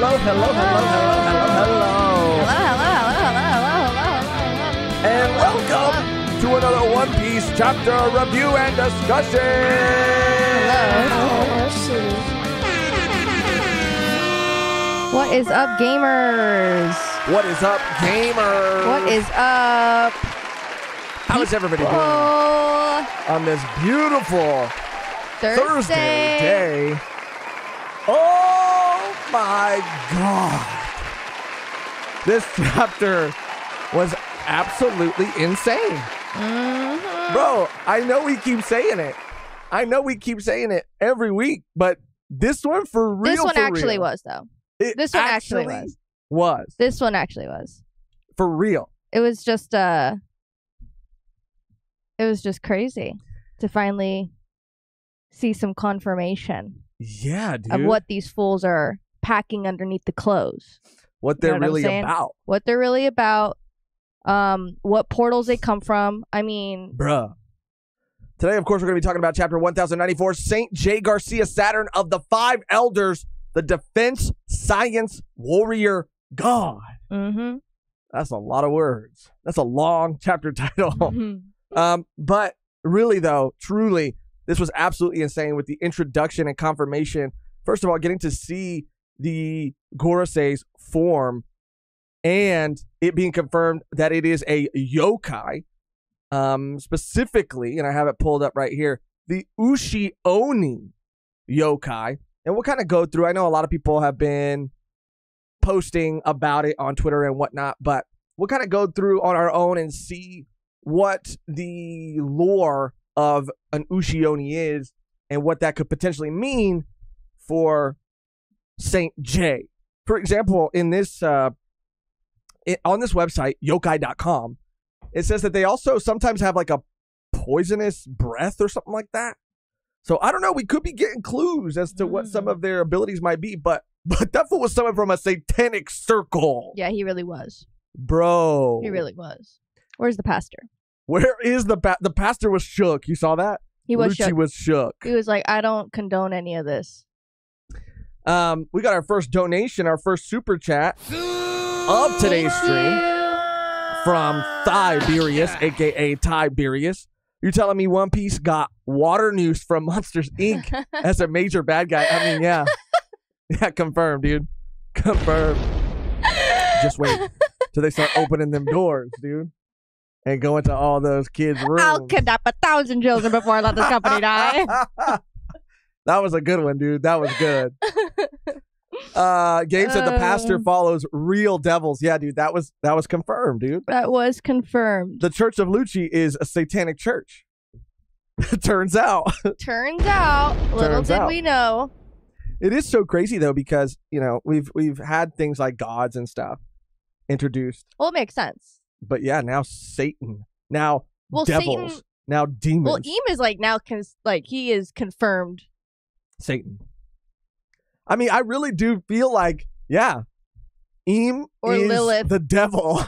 hello, hello, hello, hello, hello, hello. And welcome to another One Piece chapter review and discussion. What is up, gamers? What is up, gamers? What is up? How is everybody doing on this beautiful Thursday day? Oh my God. This chapter was absolutely insane. Bro, I know we keep saying it. Every week, but this one for real. This one actually was, though. This one actually was. This one actually was. For real. It was just crazy to finally see some confirmation. Yeah, dude. Of what these fools are packing underneath the clothes. What they're really about. What they're really about. What portals they come from. I mean... Bruh. Today, of course, we're going to be talking about chapter 1094, St. J. Garcia Saturn of the Five Elders, the Defense Science Warrior God. Mm-hmm. That's a lot of words. That's a long chapter title. But really, though, truly, this was absolutely insane with the introduction and confirmation. First of all, getting to see the Goroseis form and it being confirmed that it is a yokai. Specifically, and I have it pulled up right here, the Ushi-Oni yokai. And we'll kind of go through. I know a lot of people have been posting about it on Twitter and whatnot, but we'll kind of go through on our own and see what the lore of an Ushi-Oni is and what that could potentially mean for Saint J. For example, in this on this website, yokai.com, it says that they also sometimes have like a poisonous breath or something like that. So I don't know. We could be getting clues as to what some of their abilities might be, but that fool was summoned from a satanic circle. Yeah, he really was. Bro. He really was. Where's the pastor? Where is the pastor was shook. You saw that? He was Lucci shook. was shook. He was like, I don't condone any of this. We got our first donation, our first super chat of today's stream from Tiberius, a.k.a. Tiberius. You telling me One Piece got water news from Monsters, Inc. as a major bad guy? I mean, yeah. Yeah, confirmed, dude. Confirmed. Just wait till they start opening them doors, dude. And go into all those kids' rooms. I'll kidnap 1,000 children before I let this company die. That was a good one, dude. That was good. Gabe said the pastor follows real devils. Yeah, dude, that was confirmed, dude. That was confirmed. The Church of Lucci is a satanic church. Turns out. Little did we know. It is so crazy though, because we've had things like gods and stuff introduced. Well, it makes sense. But yeah, now Satan, now devils, Satan, now demons. Well, Eam is like now, he is confirmed. Satan. I mean, I really do feel like, yeah, Eam is Lilith. The devil.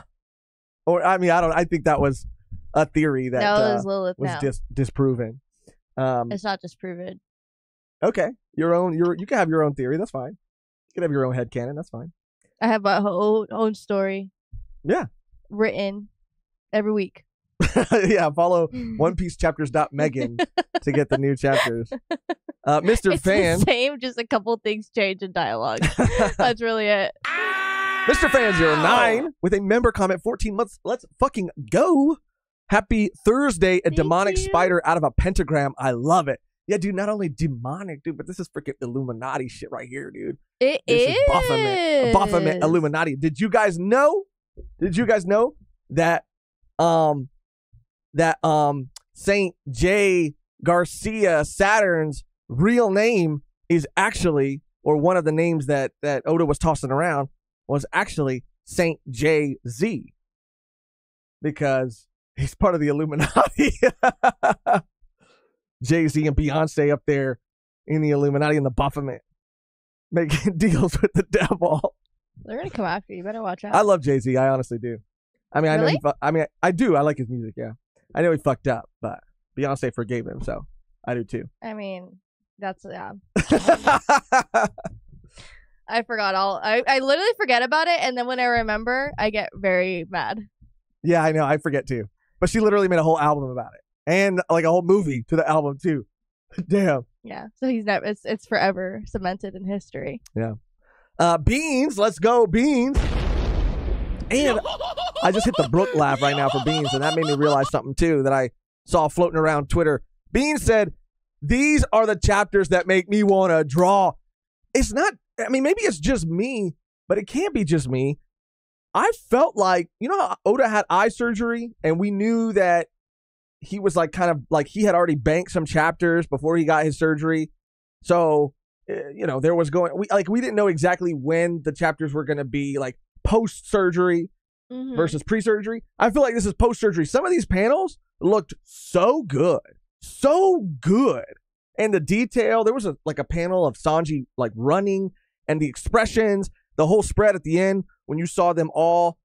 Or, I mean, I think that was a theory that was Lilith was disproven. It's not disproven. Okay. You can have your own theory. That's fine. You can have your own headcanon. That's fine. I have my own story. Yeah. Written every week. Yeah, follow OnePieceChapters.Mehgan to get the new chapters. Mr. It's Fan. the same, just a couple things change in dialogue. That's really it. Mr. Fan09 with a member comment, 14 months. Let's fucking go. Happy Thursday, a demonic spider out of a pentagram. I love it. Yeah, dude, not only demonic, dude, but this is freaking Illuminati shit right here, dude. This is Baphomet Illuminati. Did you guys know that Saint J. Garcia Saturn's real name is actually, or one of the names that Oda was tossing around was actually Saint J-Z, because he's part of the Illuminati. Jay-Z and Beyonce up there in the Illuminati and the Baphomet making deals with the devil. They're gonna come after you. Better watch out. I love Jay-Z. I honestly do. I mean, Really? I do. I like his music. Yeah, I know he fucked up, but Beyonce forgave him, so I do too. I mean, that's yeah. I forgot all. I literally forget about it, and then when I remember, I get very mad. Yeah, I know. I forget too. But she literally made a whole album about it, and like a whole movie to the album too. Damn. Yeah. So he's never. It's forever cemented in history. Yeah. Beans, let's go, Beans. And I just hit the Brooke laugh right now for Beans, and that made me realize something too that I saw floating around Twitter. Beans said, "These are the chapters that make me want to draw." It's not, I mean, maybe it's just me, but it can't be just me. I felt like, you know how Oda had eye surgery, and we knew that he was like kind of like he had already banked some chapters before he got his surgery. So, you know, there was we didn't know exactly when the chapters were going to be like post-surgery versus pre-surgery. I feel like this is post-surgery. Some of these panels looked so good. So good. And the detail, there was a panel of Sanji like running and the expressions, the whole spread at the end when you saw them all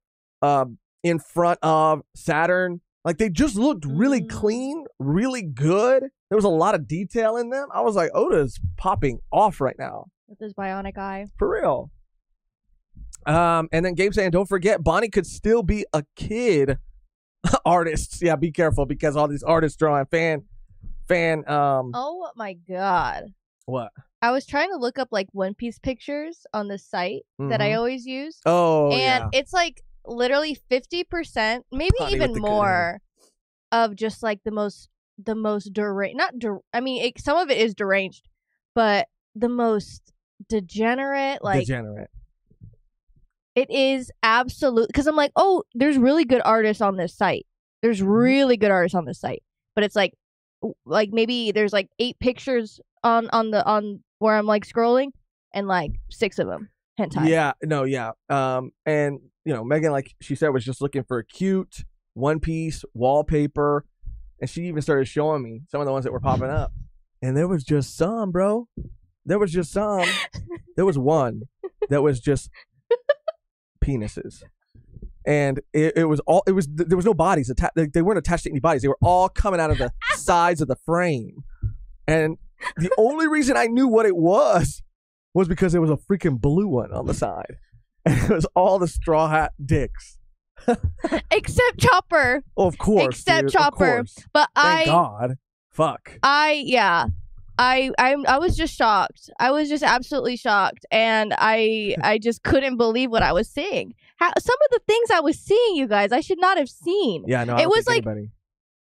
in front of Saturn. Like they just looked really clean, really good. There was a lot of detail in them. I was like, Oda's popping off right now. With his bionic eye. For real. And then Gabe saying, don't forget, Bonnie could still be a kid. Artists. Yeah, be careful because all these artists drawing oh my god. What? I was trying to look up like One Piece pictures on the site that I always use. Oh, and it's like literally 50%, maybe Honey even more, of just like the most deranged. I mean, some of it is deranged, but the most degenerate. It is absolute, because I'm like, oh, there's really good artists on this site. There's really good artists on this site, but it's like maybe there's like 8 pictures on where I'm like scrolling, and like 6 of them hentai. And you know, Mehgan, like she said, was just looking for a cute One Piece wallpaper, and she even started showing me some of the ones that were popping up, and there was just some, bro. There was just some. There was one that was just penises, and there was no bodies attached. They weren't attached to any bodies. They were all coming out of the sides of the frame, and the only reason I knew what it was because there was a freaking blue one on the side, and it was all the Straw Hat dicks, except Chopper. Oh, of course, except dude, Chopper. Of course. But thank God, fuck. I was just shocked. I was just absolutely shocked, and I just couldn't believe what I was seeing. Some of the things I was seeing, you guys, I should not have seen. Yeah, no, it was like anybody.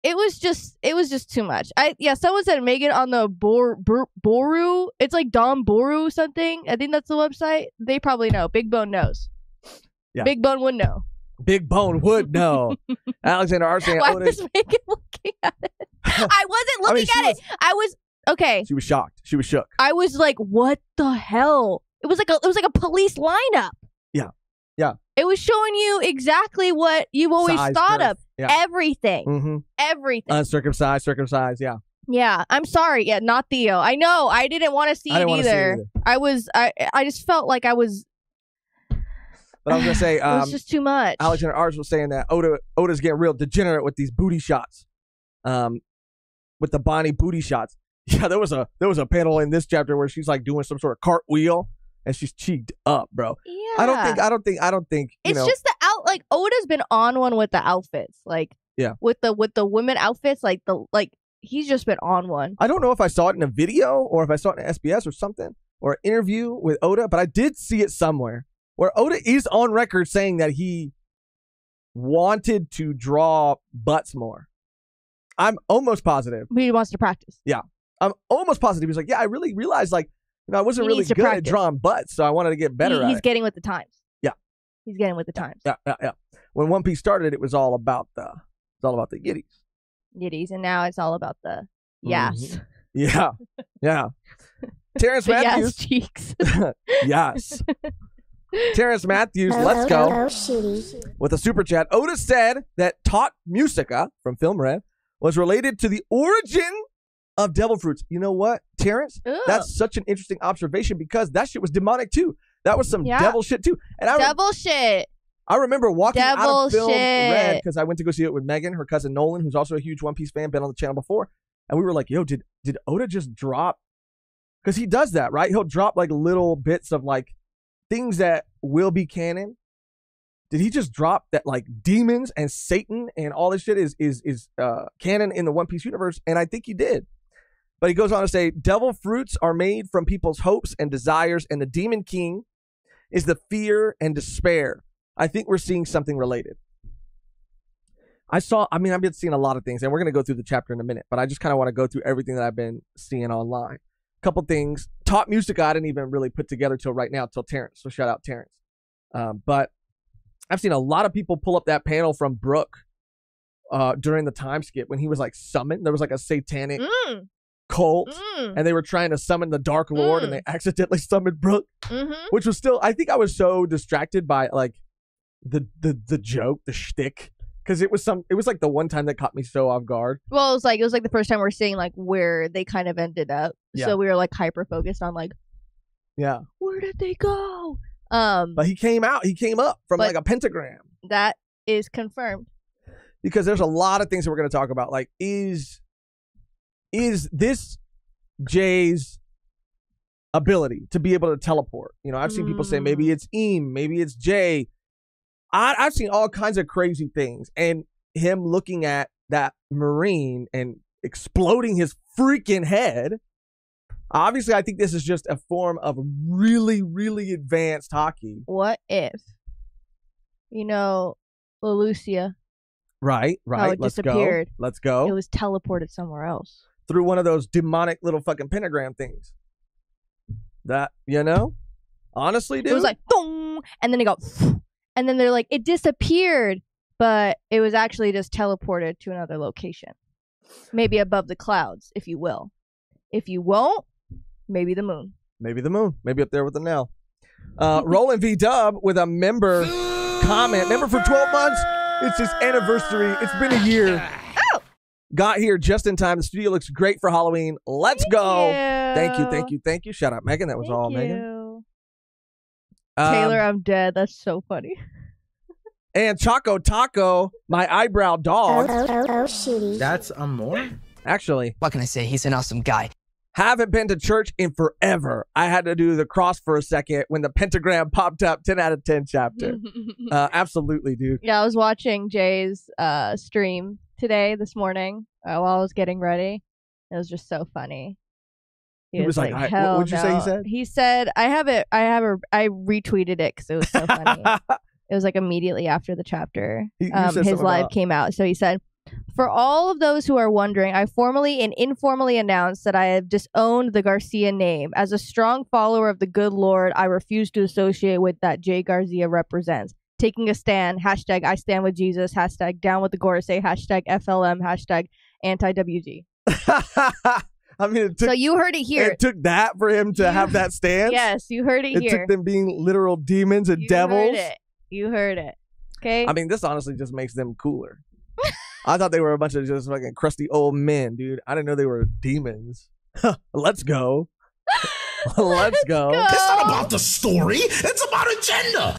It was just too much. Someone said Mehgan on the Boru. It's like Dom Boru something. I think that's the website. They probably know. Big Bone knows. Yeah. Big Bone would know. Big Bone would know. Alexander R. saying, why was Mehgan looking at it? I wasn't looking at it. I was okay. She was shocked. She was shook. I was like, what the hell? It was like a police lineup. Yeah. Yeah. It was showing you exactly what you've always thought of. Yeah. Everything. Mm-hmm. Everything. Uncircumcised, circumcised, yeah. Yeah. I'm sorry. Yeah, not Theo. I know. I didn't want to see it either. I just felt like I was. But I was going to say. It was just too much. Alexander Arts was saying that Oda's getting real degenerate with these booty shots. With the Bonnie booty shots. Yeah, there was a panel in this chapter where she's like doing some sort of cartwheel. And she's cheeked up, bro. Yeah. I don't think. It's just the like Oda's been on one with the outfits, like with the women outfits, like he's just been on one. I don't know if I saw it in a video or if I saw it in SBS or something or an interview with Oda, but I did see it somewhere where Oda is on record saying that he wanted to draw butts more. I'm almost positive. He wants to practice. Yeah, I'm almost positive. He's like, yeah, I really realized like. I wasn't really good at drawing butts, so I wanted to get better at it. He's getting with the times. Yeah. He's getting with the times. Yeah. When One Piece started, it was all about the yiddies. Yiddies, and now it's all about the yes. Mm-hmm. Yeah. Terrence Matthews. Yes cheeks. Yes. Terrence Matthews, let's go. With a super chat. Oda said that Taught Musica from Film Red was related to the origin of devil fruits. You know what, Terrence? Ugh. That's such an interesting observation because that shit was demonic too. That was some devil shit too. And shit. I remember walking out of Film Red because I went to go see it with Mehgan, her cousin Nolan, who's also a huge One Piece fan, been on the channel before. And we were like, yo, did Oda just drop? Because he does that, right? He'll drop like little bits of like things that will be canon. Did he just drop that like demons and Satan and all this shit is canon in the One Piece universe? And I think he did. But he goes on to say, devil fruits are made from people's hopes and desires, and the Demon King is the fear and despair. I think we're seeing something related. I've been seeing a lot of things, and we're going to go through the chapter in a minute, but I just kind of want to go through everything that I've been seeing online. Couple things. Top music I didn't even really put together till right now, till Terrence. So shout out Terrence. But I've seen a lot of people pull up that panel from Brook during the time skip when he was like summoned. There was like a satanic cult, and they were trying to summon the Dark Lord, and they accidentally summoned Brook, which was still. I think I was so distracted by like the joke, the shtick, because it was like the one time that caught me so off guard. Well, it was like the first time we're seeing like where they kind of ended up. Yeah. So we were like hyper focused on like, where did they go? But he came up from like a pentagram. That is confirmed. Because there's a lot of things that we're going to talk about. Like, is this Jay's ability to be able to teleport? You know, I've seen people say maybe it's Eam, maybe it's Jay. I've seen all kinds of crazy things. And him looking at that Marine and exploding his freaking head. Obviously, I think this is just a form of really, really advanced hockey. What if, Lelucia? Right. How it disappeared. Let's go. It was teleported somewhere else. Through one of those demonic little fucking pentagram things. That, honestly, dude. It was like, boom, and then it got, and then they're like, it disappeared, but it was actually just teleported to another location. Maybe above the clouds, if you will. If you won't, maybe the moon. Maybe up there with the nail. Roland V. Dub with a member comment. Member for 12 months. It's his anniversary. It's been a year. Oh! Got here just in time. The studio looks great for Halloween. Let's go. Thank you. Shout out Mehgan. That was all Mehgan. Taylor, I'm dead. That's so funny. And Choco Taco, my eyebrow dog. Shitty. That's Amor? Actually. What can I say? He's an awesome guy. Haven't been to church in forever. I had to do the cross for a second when the pentagram popped up. 10 out of 10 chapter. Absolutely, dude. Yeah, I was watching Jay's stream this morning, while I was getting ready. It was just so funny. He was like, hell what did you say he said? He said, I retweeted it because it was so funny. It was like immediately after the chapter. His live came out. So he said, for all of those who are wondering, I formally and informally announce that I have disowned the Garcia name. As a strong follower of the good Lord, I refuse to associate with that Jay Garcia represents. Taking a stand, hashtag I stand with Jesus, hashtag down with the Gorsay, hashtag FLM, hashtag anti-WG. I mean, so you heard it here. It took that for him to have that stance? Yes, you heard it here. It took them being literal demons and devils. You heard it. Okay? I mean, this honestly just makes them cooler. I thought they were a bunch of just fucking crusty old men, dude. I didn't know they were demons. Let's go. Let's go. It's not about the story. It's about agenda.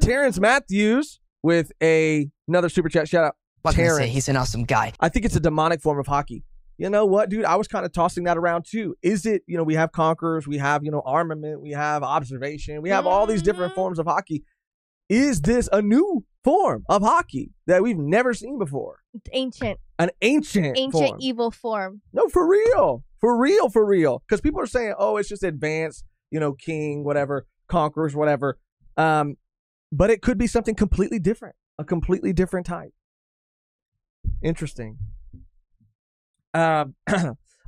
Terrence Matthews with another super chat. Shout out. What can I say? He's an awesome guy. I think it's a demonic form of hockey. You know what, dude? I was kind of tossing that around too. Is it, we have conquerors, we have, armament, we have observation, we have all these different forms of hockey. Is this a new form of hockey that we've never seen before? It's ancient. An ancient form. Evil form. No, for real. For real. Because people are saying, oh, it's just advanced, king, whatever, conquerors, whatever. But it could be something completely different. A completely different type. Interesting. All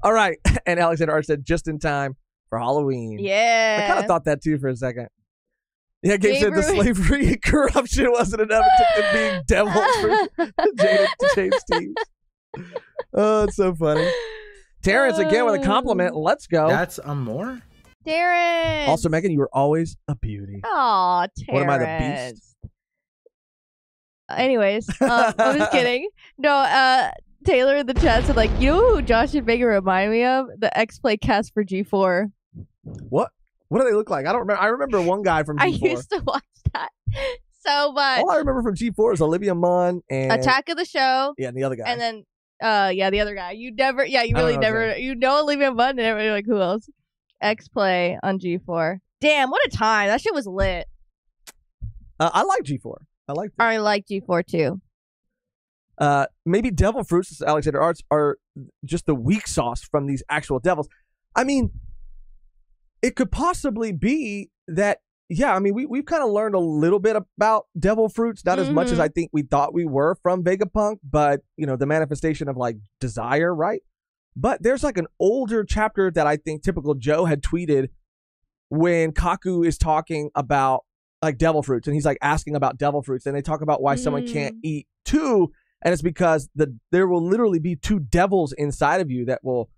right. And Alexander Art said, just in time for Halloween. Yeah. I kind of thought that too for a second. Yeah, Gabe said the slavery and corruption wasn't enough. It took them being devils for James teams. Oh, it's so funny. Terrence again with a compliment. Let's go. That's Amor? Terrence. Also, Mehgan, you were always a beauty. Aw, Terrence. What am I, the beast? Anyways, I'm just kidding. No, Taylor in the chat said, like, you know who Josh and Mehgan remind me of? The X-Play cast for G4. What? What do they look like? I don't remember. I remember one guy from G4. I used to watch that so much. All I remember from G4 is Olivia Munn and Attack of the Show. Yeah, and the other guy. And then, the other guy. You really never, Olivia Munn, and everybody like, who else? X-Play on G4. Damn, what a time. That shit was lit. I like G4. I like that. I like G4 too. Maybe devil fruits, as Alexander Arts, are just the weak sauce from these actual devils. I mean, it could possibly be that, yeah, I mean, we've kind of learned a little bit about devil fruits, not as much as I think we thought we were from Vegapunk, but, you know, the manifestation of like desire, right? But there's like an older chapter that I think Typical Joe had tweeted when Kaku is talking about like devil fruits, and he's like asking about devil fruits, and they talk about why someone can't eat two, and it's because there will literally be two devils inside of you that will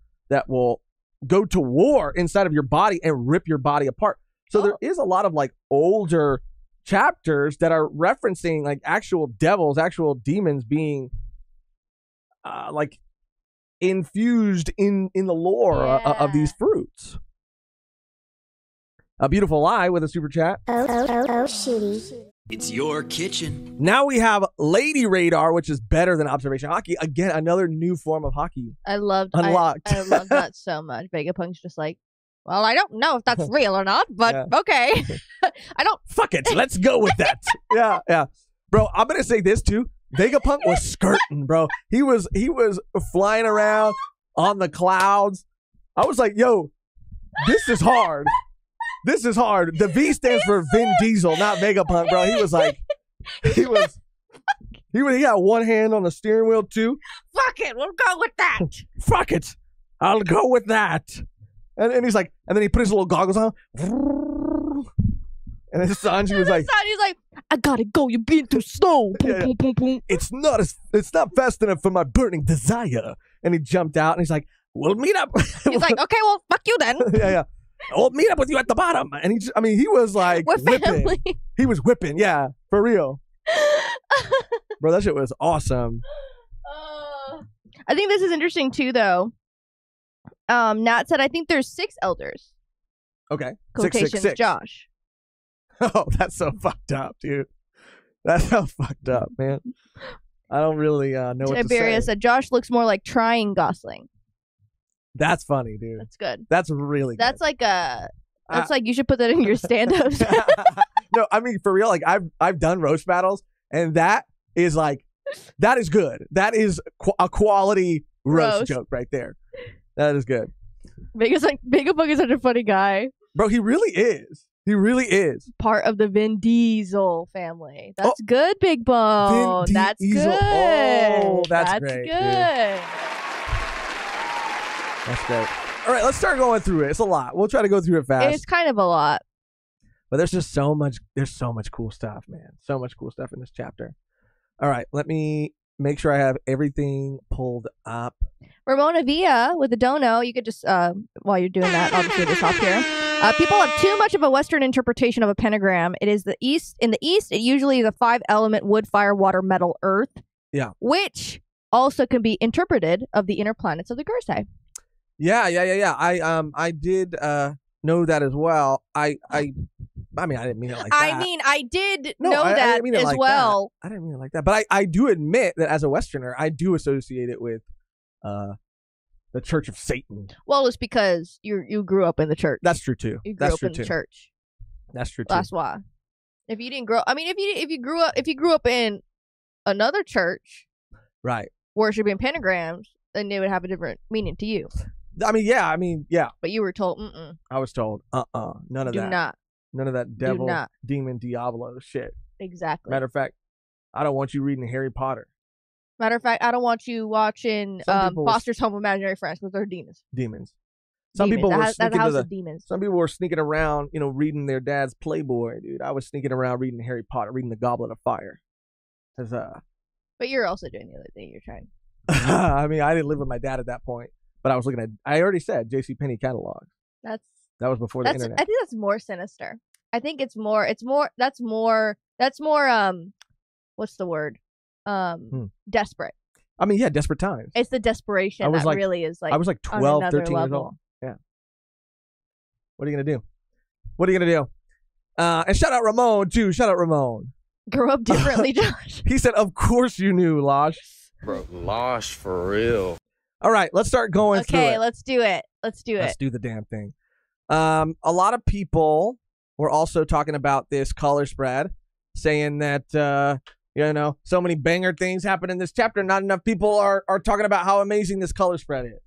go to war inside of your body and rip your body apart. So there is a lot of like older chapters that are referencing like actual devils, actual demons being like infused in the lore of these fruits. A Beautiful Lie with a super chat. Shitty. It's your kitchen. Now we have Lady Radar, which is better than observation hockey. Again, another new form of hockey. Unlocked. I love that so much. Vegapunk's just like, well, I don't know if that's real or not, but okay. I don't. Fuck it. Let's go with that. Yeah. Bro, I'm going to say this too. Vegapunk was skirting, bro. He was flying around on the clouds. I was like, yo, this is hard. This is hard. The V stands for Vin Diesel, not Vegapunk, bro. He was like, he had one hand on the steering wheel too. Fuck it, we'll go with that. Fuck it, I'll go with that. And he's like, and then he put his little goggles on. And then Sanji was like, he's like, I gotta go. You're being too slow. Boom, boom, boom. It's not fast enough for my burning desire. And he jumped out, and he's like, we'll meet up. He's like, okay, well, fuck you then. Yeah. I'll meet up with you at the bottom. And he was like, we're whipping. family. He was whipping, yeah, for real. Bro, that shit was awesome. I think this is interesting too, though. Nat said, I think there's 6 elders. Okay. Quotations, 666. Josh. Oh, that's so fucked up, dude. That's so fucked up, man. I don't really know what to say. Tiberius said, Josh looks more like trying Gosling. That's funny, dude. That's good. That's really good. That's like like you should put that in your stand-ups. No, I mean, for real, like I've done roast battles, and that is good. That is a quality roast joke right there. That is good. Vegapunk is such a funny guy. Bro, he really is. He really is. Part of the Vin Diesel family. That's good, Big Bone. That's Diesel. good. Oh, that's good. great. Dude. That's great. All right, let's start going through it. It's a lot. We'll try to go through it fast. It's kind of a lot. But there's just so much cool stuff, man. So much cool stuff in this chapter. All right, let me make sure I have everything pulled up. Ramona Villa with the dono. You could just, while you're doing that, I'll just do this off here. People have too much of a Western interpretation of a pentagram. It is the East. In the East, it usually is a 5-element wood, fire, water, metal, earth. Yeah. Which also can be interpreted of the inner planets of the Gursei. Yeah. I did know that as well. I mean, I didn't mean it like that. I mean, I did know that as like well. That. I didn't mean it like that. But I do admit that as a Westerner, I do associate it with the Church of Satan. Well, it's because you grew up in the church. That's true too. You grew up in the church. That's true too. That's why. If you didn't grow, I mean, if you grew up in another church, right, worshiping pentagrams, then it would have a different meaning to you. I mean, yeah. But you were told, I was told, none of that. Do not. None of that devil, demon, Diablo shit. Exactly. Matter of fact, I don't want you reading Harry Potter. Matter of fact, I don't want you watching Foster's Home Imaginary Friends because they're demons. Some people were demons. Some people were sneaking around, reading their dad's Playboy, dude. I was sneaking around reading Harry Potter, reading the Goblet of Fire. But you're also doing the other thing. You're trying. I mean, I didn't live with my dad at that point, but I was looking at. I already said JCPenney catalog. That was before the internet. I think that's more sinister. I think it's more. That's more. What's the word? Desperate. I mean, yeah, desperate times. It's the desperation that really is like. I was like 12, 13 years old. Yeah. What are you gonna do? And shout out Ramon too. Shout out Ramon. Grow up differently, Josh. He said, "Of course you knew, Losh." Bro, Losh for real. All right, let's start going through it. Okay, let's do it. Let's do the damn thing. A lot of people were also talking about this color spread, saying that, so many banger things happen in this chapter. Not enough people are talking about how amazing this color spread is.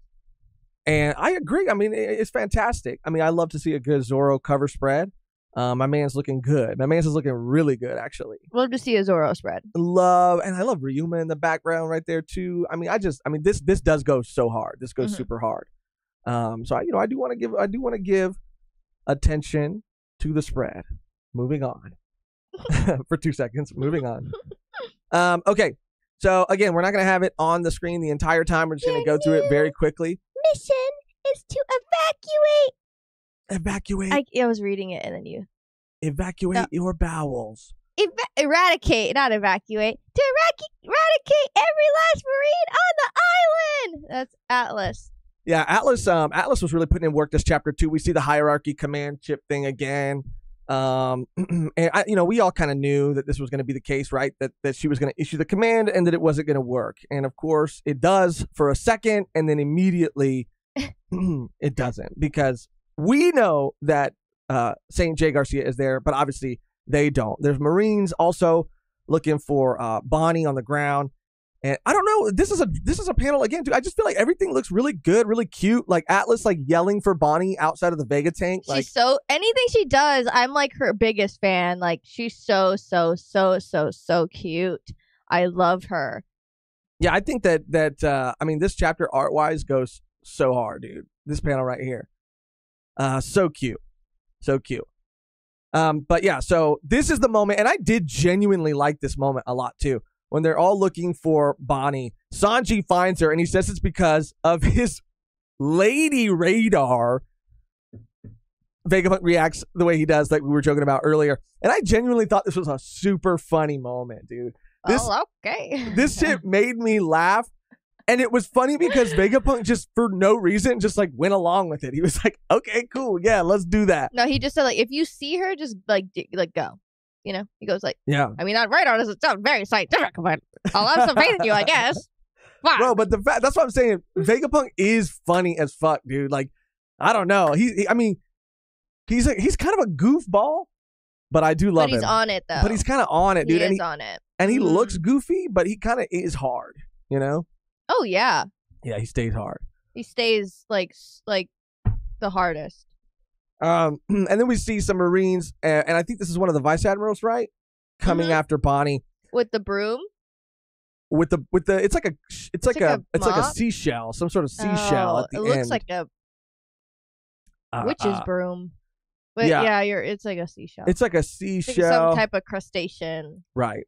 And I agree. I mean, it's fantastic. I mean, I love to see a good Zoro cover spread. My man's looking good. My man's is looking really good, actually. Love to see a Zoro spread. And I love Ryuma in the background right there too. I mean, this does go so hard. This goes super hard. So I do want to give attention to the spread. Moving on for 2 seconds. Moving on. Okay. So again, we're not going to have it on the screen the entire time. We're just going to go through it very quickly. Mission is to evacuate. I was reading it and then you evacuate your bowels. Eradicate, not evacuate. To eradicate every last marine on the island. That's Atlas. Yeah, Atlas. Atlas was really putting in work this chapter too. We see the hierarchy command chip thing again. And we all kind of knew that this was going to be the case, right? That she was going to issue the command and that it wasn't going to work. And of course, it does for a second, and then immediately it doesn't, because we know that Saint J. Garcia is there, but obviously they don't. There's Marines also looking for Bonnie on the ground. And I don't know. This is a panel again, too. I just feel like everything looks really good, really cute. Like Atlas, like yelling for Bonnie outside of the Vega tank. Like, she's so anything she does, I'm like her biggest fan. Like she's so cute. I love her. Yeah, I think that this chapter art wise goes so hard, dude. This panel right here, so cute, so cute. But yeah, so this is the moment, and I did genuinely like this moment a lot too. When they're all looking for Bonnie, Sanji finds her, and he says it's because of his lady radar. Vegapunk reacts the way he does, like we were joking about earlier. And I genuinely thought this was a super funny moment, dude. Okay. This shit made me laugh. And it was funny because Vegapunk just, for no reason, just like went along with it. He was like, okay, cool. Yeah, let's do that. No, he just said, like, if you see her, just like go. You know, he goes like, yeah. I mean, that radar doesn't sound very scientific, but I'll have some faith in you, I guess. Fuck. Bro, but that's what I'm saying. Vegapunk is funny as fuck, dude. Like, I don't know. He's kind of a goofball, but I do love him. But he's on it, though. But he's kind of on it, dude. He is on it. And he looks goofy, but he kind of is hard, you know? Oh, yeah. Yeah, he stays hard. He stays, like the hardest. And then we see some Marines, and I think this is one of the vice admirals, right? Coming after Bonnie with the broom. With the it's like a seashell, some sort of seashell at the end. It looks like a witch's broom. But yeah, it's like a seashell. It's like a seashell, like some type of crustacean. Right.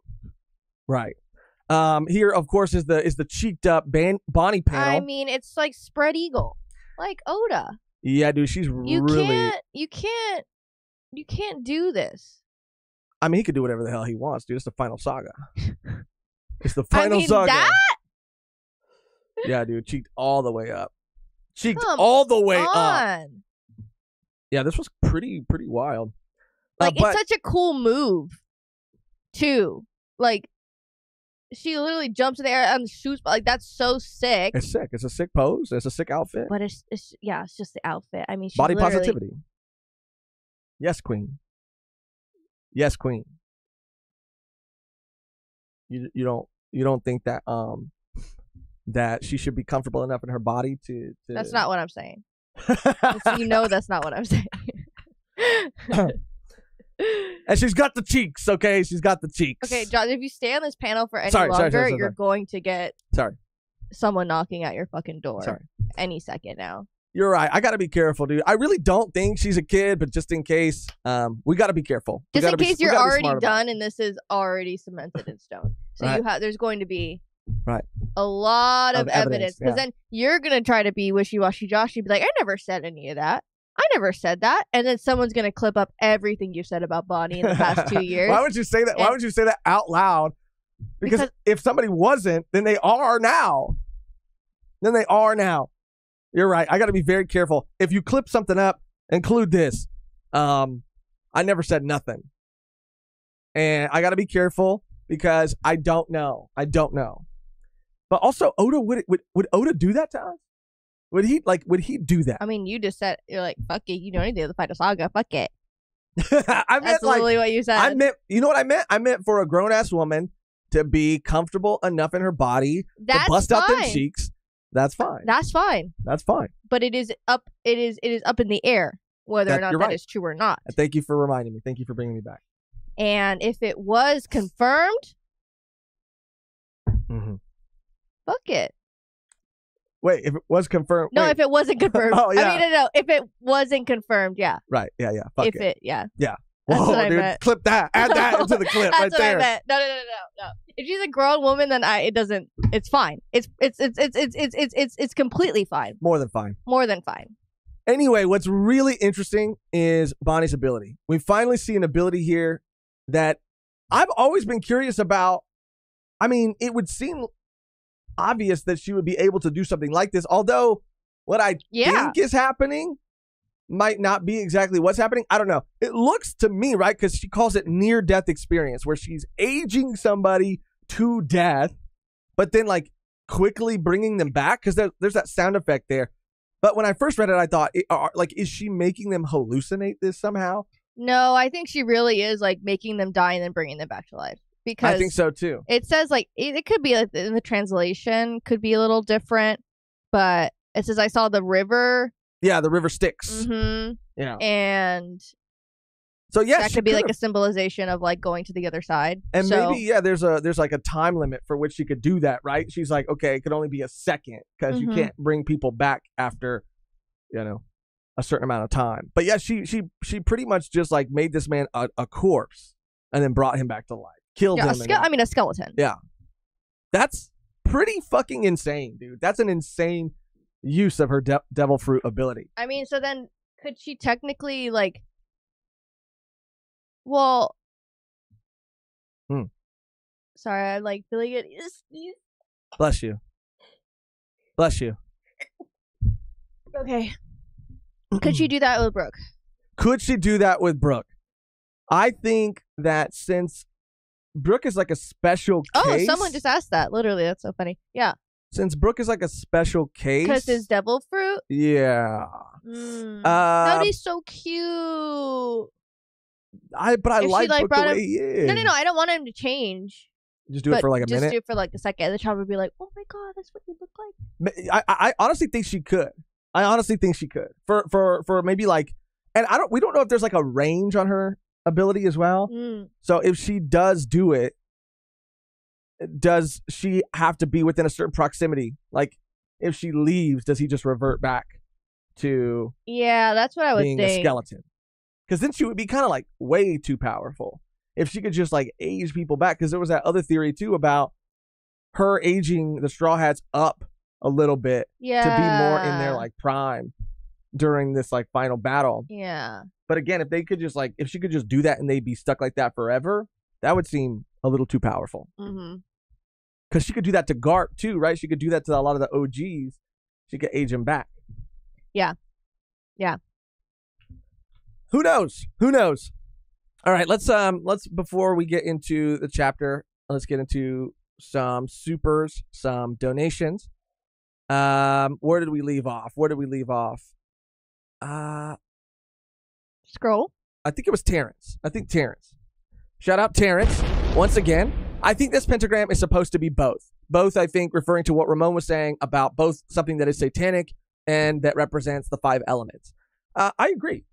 Here, of course, is the cheeked up Bonnie panel. I mean, it's like spread eagle, like Oda. Yeah, dude, she's really. You can't do this. I mean, he could do whatever the hell he wants, dude. It's the final saga. It's the final saga. That? Yeah, dude, cheeked all the way up. All the way up. Yeah, this was pretty wild. Like, it's such a cool move, too. Like, she literally jumps in the air and shoots. Like, that's so sick. It's sick. It's a sick pose. It's a sick outfit. But it's just the outfit. I mean, she's body positivity. Yes, queen. Yes, queen. You don't think that that she should be comfortable enough in her body to... That's not what I'm saying. You know that's not what I'm saying. And she's got the cheeks, okay? She's got the cheeks. Okay, John, if you stay on this panel for any longer, you're going to get someone knocking at your fucking door any second now. You're right. I got to be careful, dude. I really don't think she's a kid, but just in case, we got to be careful. Just in case you're already done and this is already cemented in stone. So there's going to be a lot of evidence. Because then you're going to try to be wishy-washy Joshy, be like, I never said any of that. I never said that. And then someone's going to clip up everything you've said about Bonnie in the past 2 years. Why would you say that? Why would you say that out loud? Because if somebody wasn't, then they are now. You're right. I got to be very careful. If you clip something up, include this. I never said nothing. And I got to be careful because I don't know. But also, Oda, would Oda do that to us? Would he do that? I mean, you just said, you're like, fuck it. You don't need to fight a saga. Fuck it. I meant That's like literally what you said. I meant, you know what I meant? I meant for a grown ass woman to be comfortable enough in her body That's to bust out them fine. cheeks. That's fine. That's fine. That's fine. But it is up in the air whether or not You're that right. is true or not. Thank you for reminding me. Thank you for bringing me back. And if it was confirmed, Mm-hmm. fuck it. Wait, if it was confirmed. No, wait. if it wasn't confirmed. Oh, yeah. I mean, no. If it wasn't confirmed, yeah. Right. Yeah. Fuck if it. it, yeah. Yeah. That's Whoa, what I dude. meant. Clip that. Add that into the clip That's right what there. I meant. No. If she's a grown woman, then it doesn't. It's fine. It's completely fine. More than fine. More than fine. Anyway, what's really interesting is Bonnie's ability. We finally see an ability here that I've always been curious about. I mean, it would seem obvious that she would be able to do something like this, although what I think is happening might not be exactly what's happening. I don't know. It looks to me, right, because she calls it near-death experience, where she's aging somebody to death, but then like quickly bringing them back, because there's that sound effect there. But when I first read it, I thought, is she making them hallucinate this somehow? No, I think she really is like making them die and then bringing them back to life. Because I think so too. It says like it could be like in the translation could be a little different, but it says I saw the river. Yeah, the river Styx. Mm-hmm. Yeah, and so yeah, that could be like a symbolization of like going to the other side. And so, maybe there's like a time limit for which she could do that, right? She's like, okay, it could only be a second because you can't bring people back after, a certain amount of time. But yeah, she pretty much just like made this man a corpse and then brought him back to life. Killed him. a skeleton. Yeah. That's pretty fucking insane, dude. That's an insane use of her devil fruit ability. I mean, so then could she technically like... Well... Sorry, I'm like feeling it. Bless you. Bless you. Okay. Could she do that with Brooke? Could she do that with Brooke? I think that since Brooke is like a special case. Oh, someone just asked that. Literally, that's so funny. Yeah. Since Brooke is like a special case. Because his devil fruit? Yeah. That is so cute. I like Brooke the way he is. No. I don't want him to change. Just do it for like a minute? Just do it for like a second. The child would be like, oh my God, that's what you look like. I honestly think she could. I honestly think she could. For maybe like, and we don't know if there's like a range on her ability as well. So if she does do it, does she have to be within a certain proximity? Like if she leaves, does he just revert back to that's what I would being think. a skeleton? Because then she would be kind of like way too powerful if she could just like age people back. Because there was that other theory too about her aging the Straw Hats up a little bit to be more in their like prime during this like final battle. Yeah. But again, if they could just like, if she could just do that and they'd be stuck like that forever, that would seem a little too powerful. Because she could do that to Garp too, right? She could do that to a lot of the OGs. She could age him back. Yeah. Who knows? All right, let's before we get into the chapter, let's get into some supers, some donations. Where did we leave off? Scroll. I think it was Terrence. Shout out Terrence once again. I think this pentagram is supposed to be both. Both, I think, referring to what Ramon was saying about both something that is satanic and that represents the 5 elements. I agree.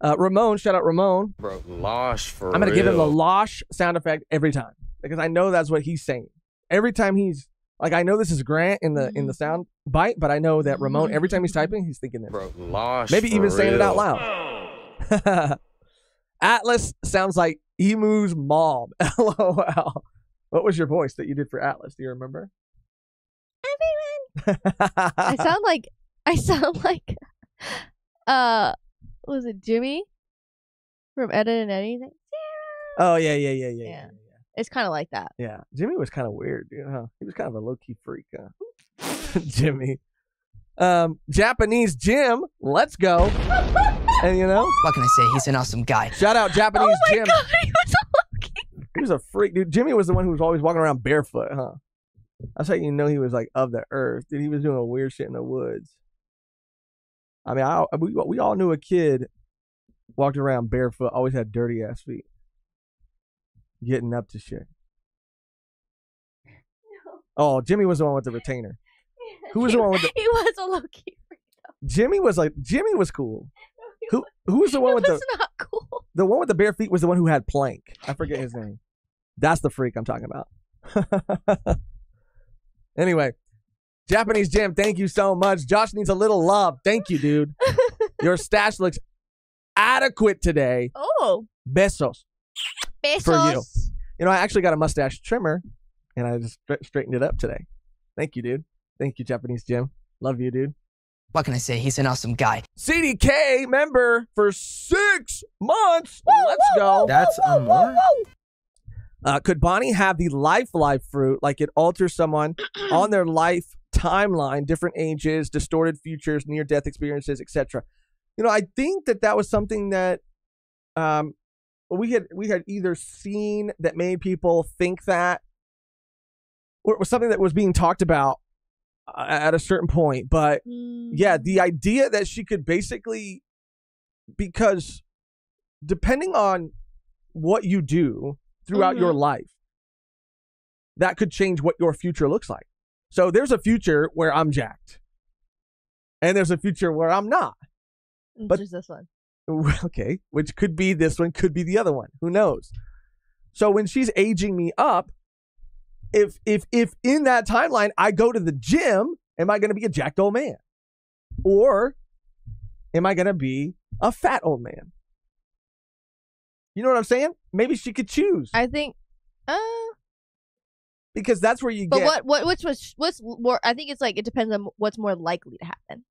Ramon, shout out Ramon. Bro, Losh for real. I'm going to give him the Losh sound effect every time because I know that's what he's saying. Every time he's like, I know this is Grant in the sound bite, but I know that Ramon, every time he's typing, he's thinking this. Bro, Losh maybe for even saying it out real. loud. Atlas sounds like Emu's mom. LOL. What was your voice that you did for Atlas? Do you remember? Everyone. I sound like was it Jimmy from Ed and Eddie? Like, oh yeah. It's kind of like that. Yeah, Jimmy was kind of weird, dude. Huh? He was kind of a low key freak. Jimmy. Japanese Jim, let's go. And what can I say? He's an awesome guy. Shout out Japanese Jim. God, he was a low-key. He was a freak, dude. Jimmy was the one who was always walking around barefoot, huh? That's how you know he was like of the earth, dude. He was doing weird shit in the woods. I mean, we all knew a kid Walked around barefoot. Always had dirty ass feet. Getting up to shit. No. Oh, Jimmy was the one with the retainer. Who was the one with the? He was a low key freak. Jimmy was cool. Who was the one with the? Not cool. The one with the bare feet was the one who had plank. I forget his name. That's the freak I'm talking about. Anyway, Japanese Jim, thank you so much. Josh needs a little love. Thank you, dude. Your stash looks adequate today. Oh. Besos. Besos. For you. You know, I actually got a mustache trimmer, and I just straightened it up today. Thank you, dude. Thank you, Japanese Jim. Love you, dude. What can I say? He's an awesome guy. CDK member for 6 months. Let's go. That's amor. Could Bonnie have the life fruit, like it alters someone on their life timeline, different ages, distorted futures, near-death experiences, etc.? You know, I think that was something that we had either seen that made people think that, or it was something that was being talked about at a certain point. But yeah, the idea that she could basically, because depending on what you do throughout your life, that could change what your future looks like. So there's a future where I'm jacked, and there's a future where I'm not. But just this one. Okay, which could be this one, could be the other one. Who knows? So when she's aging me up, if in that timeline I go to the gym, am I going to be a jacked old man? Or am I going to be a fat old man? You know what I'm saying? Maybe she could choose. I think because that's where you but get. But what's more? I think it's like it depends on what's more likely to happen.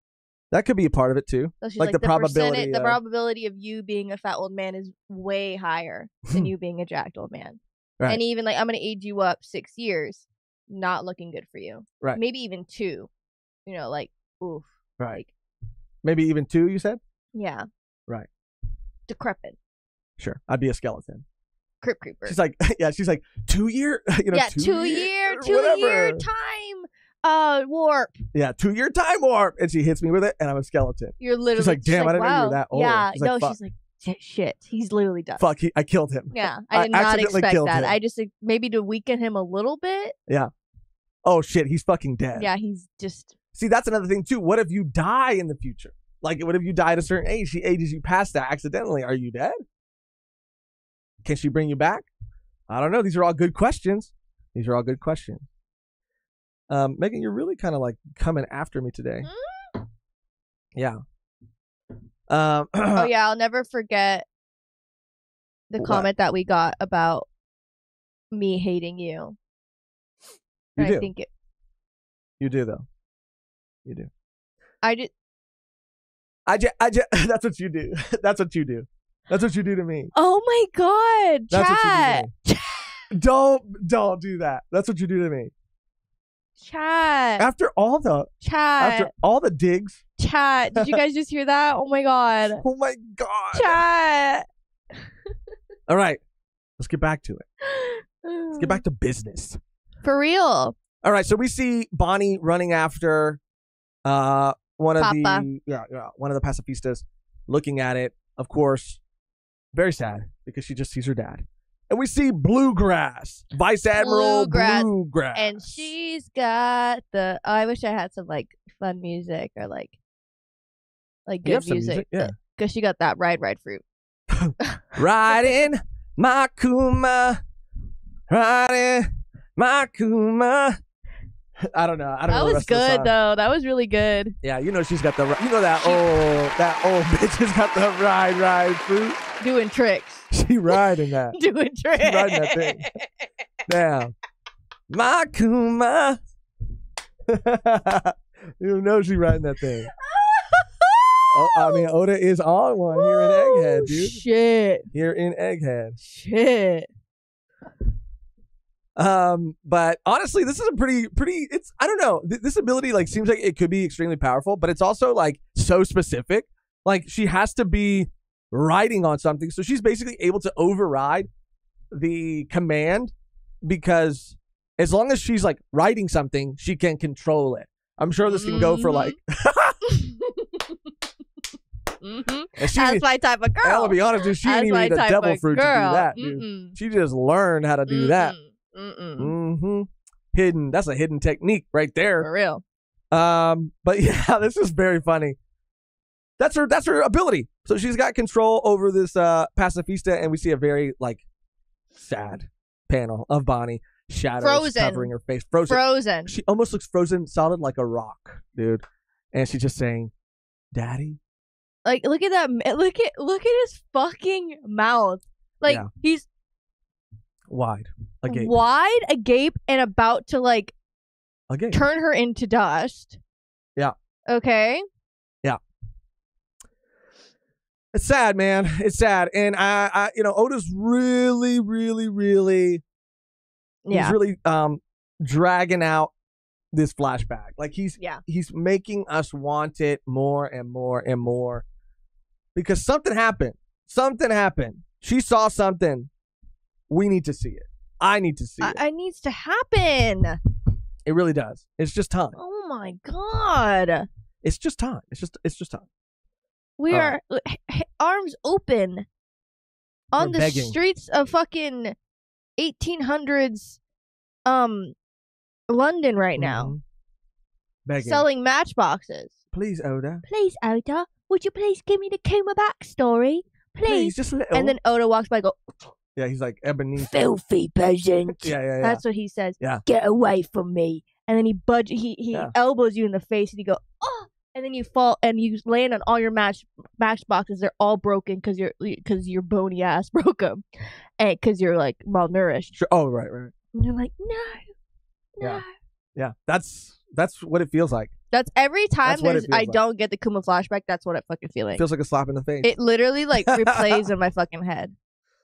That could be a part of it too. So she's like the probability. The probability of you being a fat old man is way higher than you being a jacked old man. Right. And even like I'm gonna age you up 6 years, not looking good for you. Right. Maybe even 2. You know, like oof. Right. Like, maybe even 2. You said. Yeah. Right. Decrepit. Sure, I'd be a skeleton. Crypt creeper. She's like, yeah. She's like 2 year. You know, yeah, 2 year whatever. time. Warp. Yeah, 2 year time warp, and she hits me with it, and I'm a skeleton. You're literally. She's like, damn, I didn't know you were that old. Yeah, she's like, she's like, shit, he's literally done. Fuck, I killed him. Yeah, I did not accidentally expect killed that. him. I just maybe to weaken him a little bit. Yeah. Oh shit, he's fucking dead. Yeah, he's just. See, that's another thing too. What if you die in the future? Like, what if you die at a certain age? She ages you past that accidentally. Are you dead? Can she bring you back? I don't know. These are all good questions. Mehgan, you're really kind of like coming after me today. Yeah. Oh yeah, I'll never forget the comment that we got about me hating you. You do. I think You do though. You do. I just. That's what you do. That's what you do. That's what you do to me. Oh my god, That's chat. what you do to me. Don't do that. That's what you do to me. Chat. After all the digs. Chat. Did you guys just hear that? Oh my god. Oh my god. Chat. All right. Let's get back to it. Let's get back to business. For real. All right. So we see Bonnie running after one of the pacifistas, looking at it. Of course, very sad because she just sees her dad. And we see Bluegrass, Vice Admiral Bluegrass. And she's got the. Oh, I wish I had some like fun music or like good music. Yeah. Because she got that ride fruit. Riding my Kuma. Riding my Kuma. I don't know. That was good though. That was really good. Yeah, you know she's got the. You know that old bitch has got the ride fruit. Doing tricks. She riding that. Doing tricks. She riding that thing. Damn. My Kuma. You know she riding that thing. I mean, Oda is on one here in Egghead, dude. Shit. Here in Egghead. Shit. But honestly, this is a pretty, it's, I don't know. This ability, like, seems like it could be extremely powerful, but it's also, like, so specific. Like, she has to be riding on something. So she's basically able to override the command because as long as she's, like, riding something, she can control it. I'm sure this can go for, like... And she, That's my type of girl. I'll be honest, dude, she That's didn't even my need a type devil of fruit to do girl. that, dude. She just learned how to do that. Hidden. That's a hidden technique right there. For real. But yeah, this is very funny. That's her ability. So she's got control over this pacifista, and we see a very like sad panel of Bonnie, shadows Frozen. covering her face. Frozen. She almost looks frozen solid like a rock, dude. And she's just saying, "Daddy." Like, look at that. Look at his fucking mouth. Like, he's Wide, agape, and about to like turn her into dust. Yeah. Okay. Yeah. It's sad, man. It's sad, and I Oda's really, he's really dragging out this flashback. Like he's making us want it more and more and more because something happened. Something happened. She saw something. We need to see it. I need to see it. It needs to happen. It really does. It's just time. Oh my god. It's just time. It's just time. We are arms open on We're the begging. streets of fucking 1800s London right now. Begging. Selling matchboxes. Please, Oda. Please, Oda, would you please give me the Kuma backstory? Please. Just a little. And then Oda walks by and go, yeah, he's like Ebenezer. filthy peasant. Yeah. That's what he says. Yeah. Get away from me. And then he elbows you in the face and you go, oh, and then you fall and you land on all your matchboxes. They're all broken because your bony ass broke them, and because you're like malnourished. Sure. Oh, right. And you're like, no. Yeah. That's what it feels like. That's every time That's what it feels I like. don't get the Kuma flashback. That's what I fucking feel like. It feels like a slap in the face. It literally like replays in my fucking head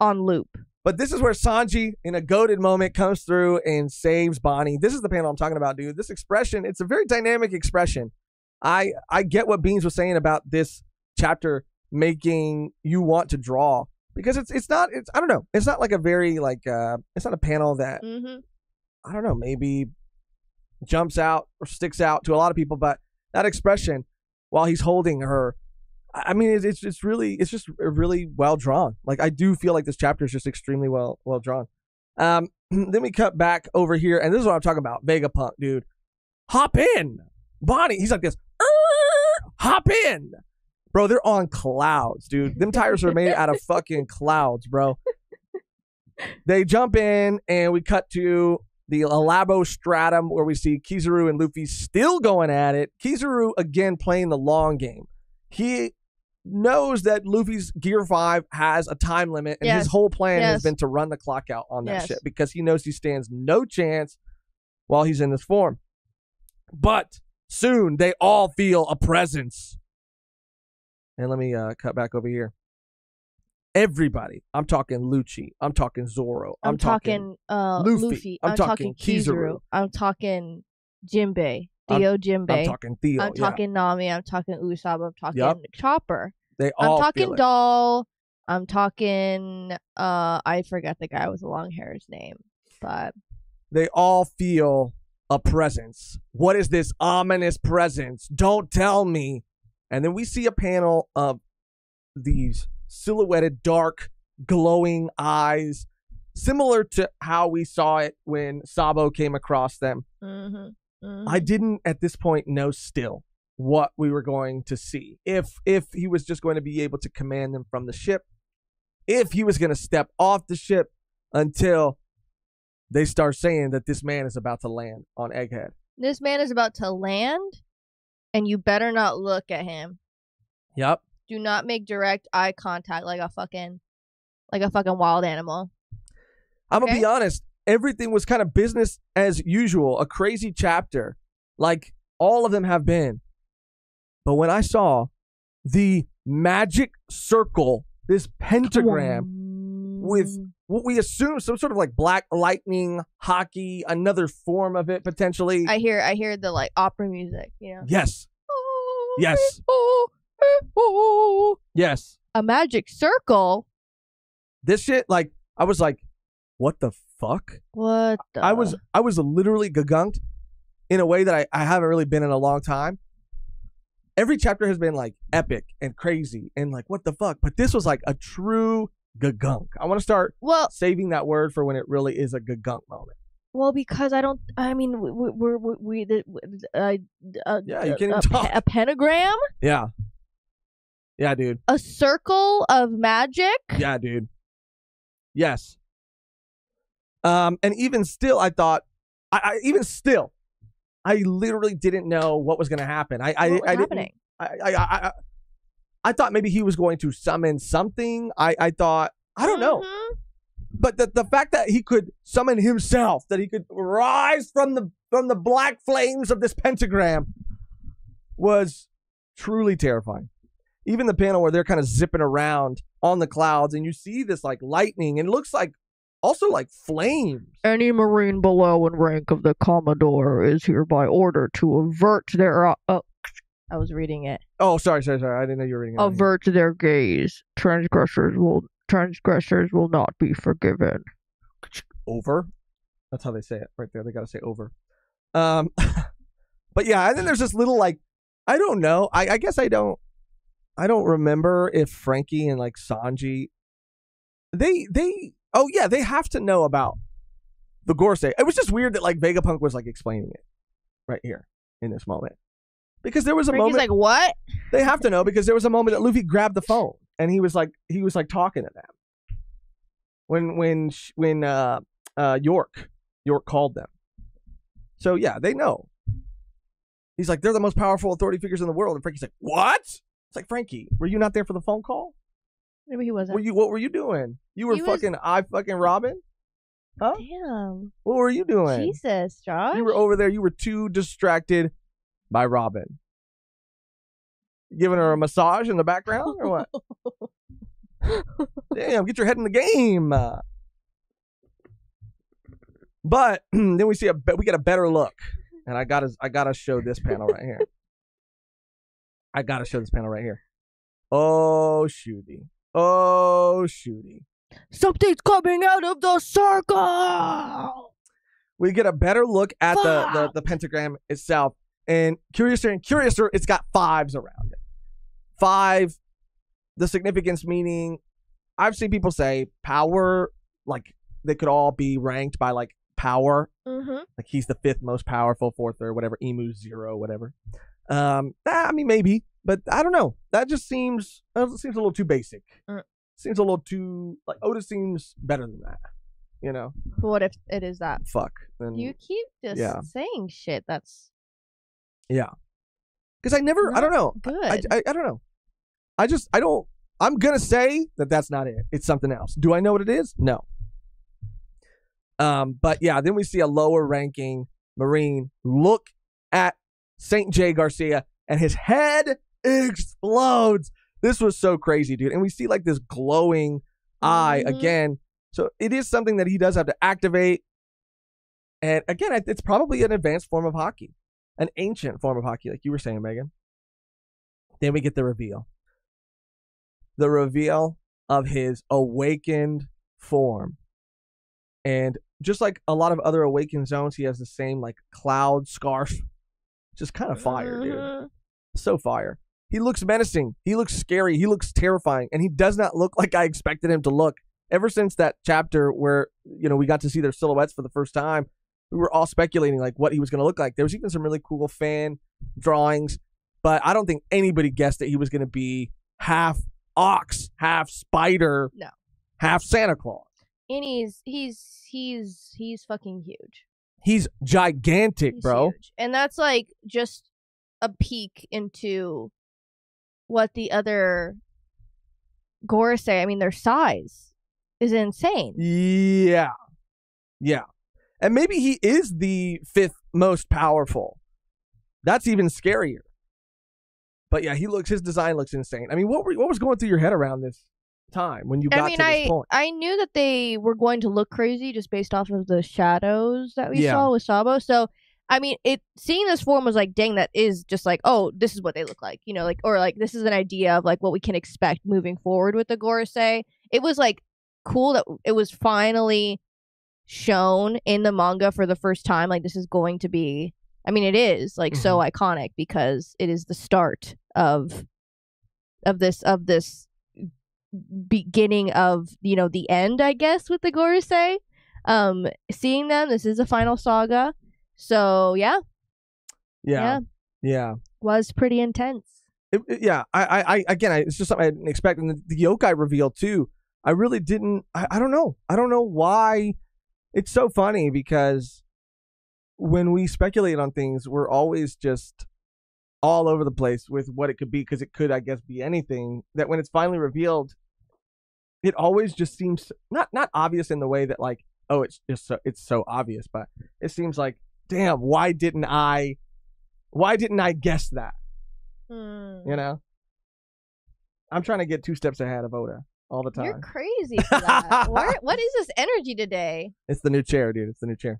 on loop. But this is where Sanji, in a goated moment, comes through and saves Bonnie. This is the panel I'm talking about, dude. This expression, it's a very dynamic expression. I get what Beans was saying about this chapter making you want to draw because it's not I don't know. It's not like a very like it's not a panel that I don't know, maybe jumps out or sticks out to a lot of people, but that expression while he's holding her, I mean, it's just really well drawn. Like I do feel like this chapter is just extremely well drawn. Then we cut back over here, and this is what I'm talking about. Vegapunk, dude, hop in, Bonnie. He's like this, hop in, bro. They're on clouds, dude. Them tires are made out of fucking clouds, bro. They jump in, and we cut to the Alabo Stratum where we see Kizaru and Luffy still going at it. Kizaru again playing the long game. He knows that Luffy's Gear 5 has a time limit, and his whole plan has been to run the clock out on that shit because he knows he stands no chance while he's in this form. But soon they all feel a presence. And let me cut back over here. Everybody. I'm talking Lucci. I'm talking Zoro. I'm talking Luffy. I'm talking Kizaru. I'm talking Jinbei. Jinbei. I'm talking Theo. I'm talking Nami. I'm talking Usopp. I'm talking Chopper. They all I'm talking feel it. Doll. I'm talking I forgot the guy with the long hair's name, but they all feel a presence. What is this ominous presence? Don't tell me. And then we see a panel of these silhouetted, dark, glowing eyes, similar to how we saw it when Sabo came across them. I didn't at this point know still what we were going to see. If he was just going to be able to command them from the ship, if he was going to step off the ship until they start saying that this man is about to land on Egghead. This man is about to land, and you better not look at him. Yep. Do not make direct eye contact like a fucking wild animal. I'm gonna be honest. Everything was kind of business as usual. A crazy chapter, like all of them have been. But when I saw the magic circle, this pentagram with what we assume some sort of like black lightning, hockey, another form of it potentially. I hear the like opera music. You know. Yes. Yes. Yes. A magic circle. This shit, like, I was like, what the fuck? What the? I was literally gagunked in a way that I haven't really been in a long time. every chapter has been like epic and crazy and like what the fuck, but this was like a true gagunk. I want to start saving that word for when it really is a gagunk moment. Well, because yeah, you can't even talk. A pentagram. Yeah, dude. A circle of magic. Yeah, dude. Yes. And even still, I thought, I literally didn't know what was going to happen. What was happening? I thought maybe he was going to summon something. I thought, I don't know. But the fact that he could summon himself, that he could rise from the black flames of this pentagram was truly terrifying. Even the panel where they're kind of zipping around on the clouds and you see this like lightning and it looks like also like flames. Any Marine below in rank of the Commodore is hereby ordered to avert their... I was reading it. Oh, sorry. I didn't know you were reading it. Avert their gaze. Transgressors will not be forgiven. Over. That's how they say it right there. They got to say over. But yeah, and then there's this little like, I don't know. I guess I don't remember if Frankie and like Sanji, they have to know about the Gorosei. It was just weird that like Vegapunk was like explaining it right here in this moment. Because there was a Frankie's moment like, what? They have to know because there was a moment that Luffy grabbed the phone and he was like talking to them. When York called them. So yeah, they know. He's like, they're the most powerful authority figures in the world. And Frankie's like, what? It's like, Frankie, were you not there for the phone call? Maybe he wasn't. What were you doing? You were fucking Robin? Huh? Damn. What were you doing? Jesus, Josh. You were over there. You were too distracted by Robin. Giving her a massage in the background or what? Damn, get your head in the game. But then we get a better look. And I gotta show this panel right here. Oh, shooty. Something's coming out of the circle. We get a better look at the pentagram itself. And curiouser, it's got 5s around it. 5, the significance meaning, I've seen people say power, like they could all be ranked by like power. Mm-hmm. Like he's the 5th most powerful, 4th or whatever, Emu's 0, whatever. I mean, maybe, but I don't know. That just seems a little too basic. Seems a little too, like, Oda seems better than that, you know? But what if it is that? Fuck. Then, you keep just saying shit that's... Yeah. Because I don't know. Good. I don't know. I'm going to say that that's not it. It's something else. Do I know what it is? No. But yeah, then we see a lower ranking Marine look at St. J. Garcia and his head explodes. This was so crazy, dude. And we see like this glowing eye again. So it is something that he does have to activate. And again, it's probably an advanced form of hockey, an ancient form of hockey, like you were saying, Megan. Then we get the reveal. The reveal of his awakened form. And just like a lot of other awakened zones, he has the same like cloud scarf. Just kind of fire, dude. So fire. He looks menacing. He looks scary. He looks terrifying. And he does not look like I expected him to look. Ever since that chapter where, you know, we got to see their silhouettes for the first time, we were all speculating like what he was going to look like. There was even some really cool fan drawings, but I don't think anybody guessed that he was going to be half ox, half spider, half Santa Claus. And he's fucking huge. He's gigantic, bro. Huge. And that's like just a peek into what the other Gorosei, I mean, their size is insane. Yeah. And maybe he is the 5th most powerful. That's even scarier. But yeah, his design looks insane. I mean, what was going through your head around this time when you got to this point? I knew that they were going to look crazy just based off of the shadows that we saw with Sabo. So, I mean, seeing this form was like, dang, that is just like, oh, this is what they look like, you know, like, or like this is an idea of like what we can expect moving forward with the Gorosei. It was like cool that it was finally shown in the manga for the first time. Like, this is going to be I mean, it is like so iconic because it is the start of this beginning of the end, I guess, with the Gorosei. Seeing them, this is a final saga, so yeah, was pretty intense. I again, it's just something I didn't expect, and the yokai reveal too. I really didn't. I don't know. I don't know why. It's so funny because when we speculate on things, we're always just all over the place with what it could be, because it could, I guess, be anything. That when it's finally revealed, it always just seems not obvious in the way that like, oh, it's so obvious, but it seems like, damn, why didn't I guess that? You know, I'm trying to get 2 steps ahead of Oda all the time. You're crazy for that. What is this energy today? It's the new chair, dude. It's the new chair.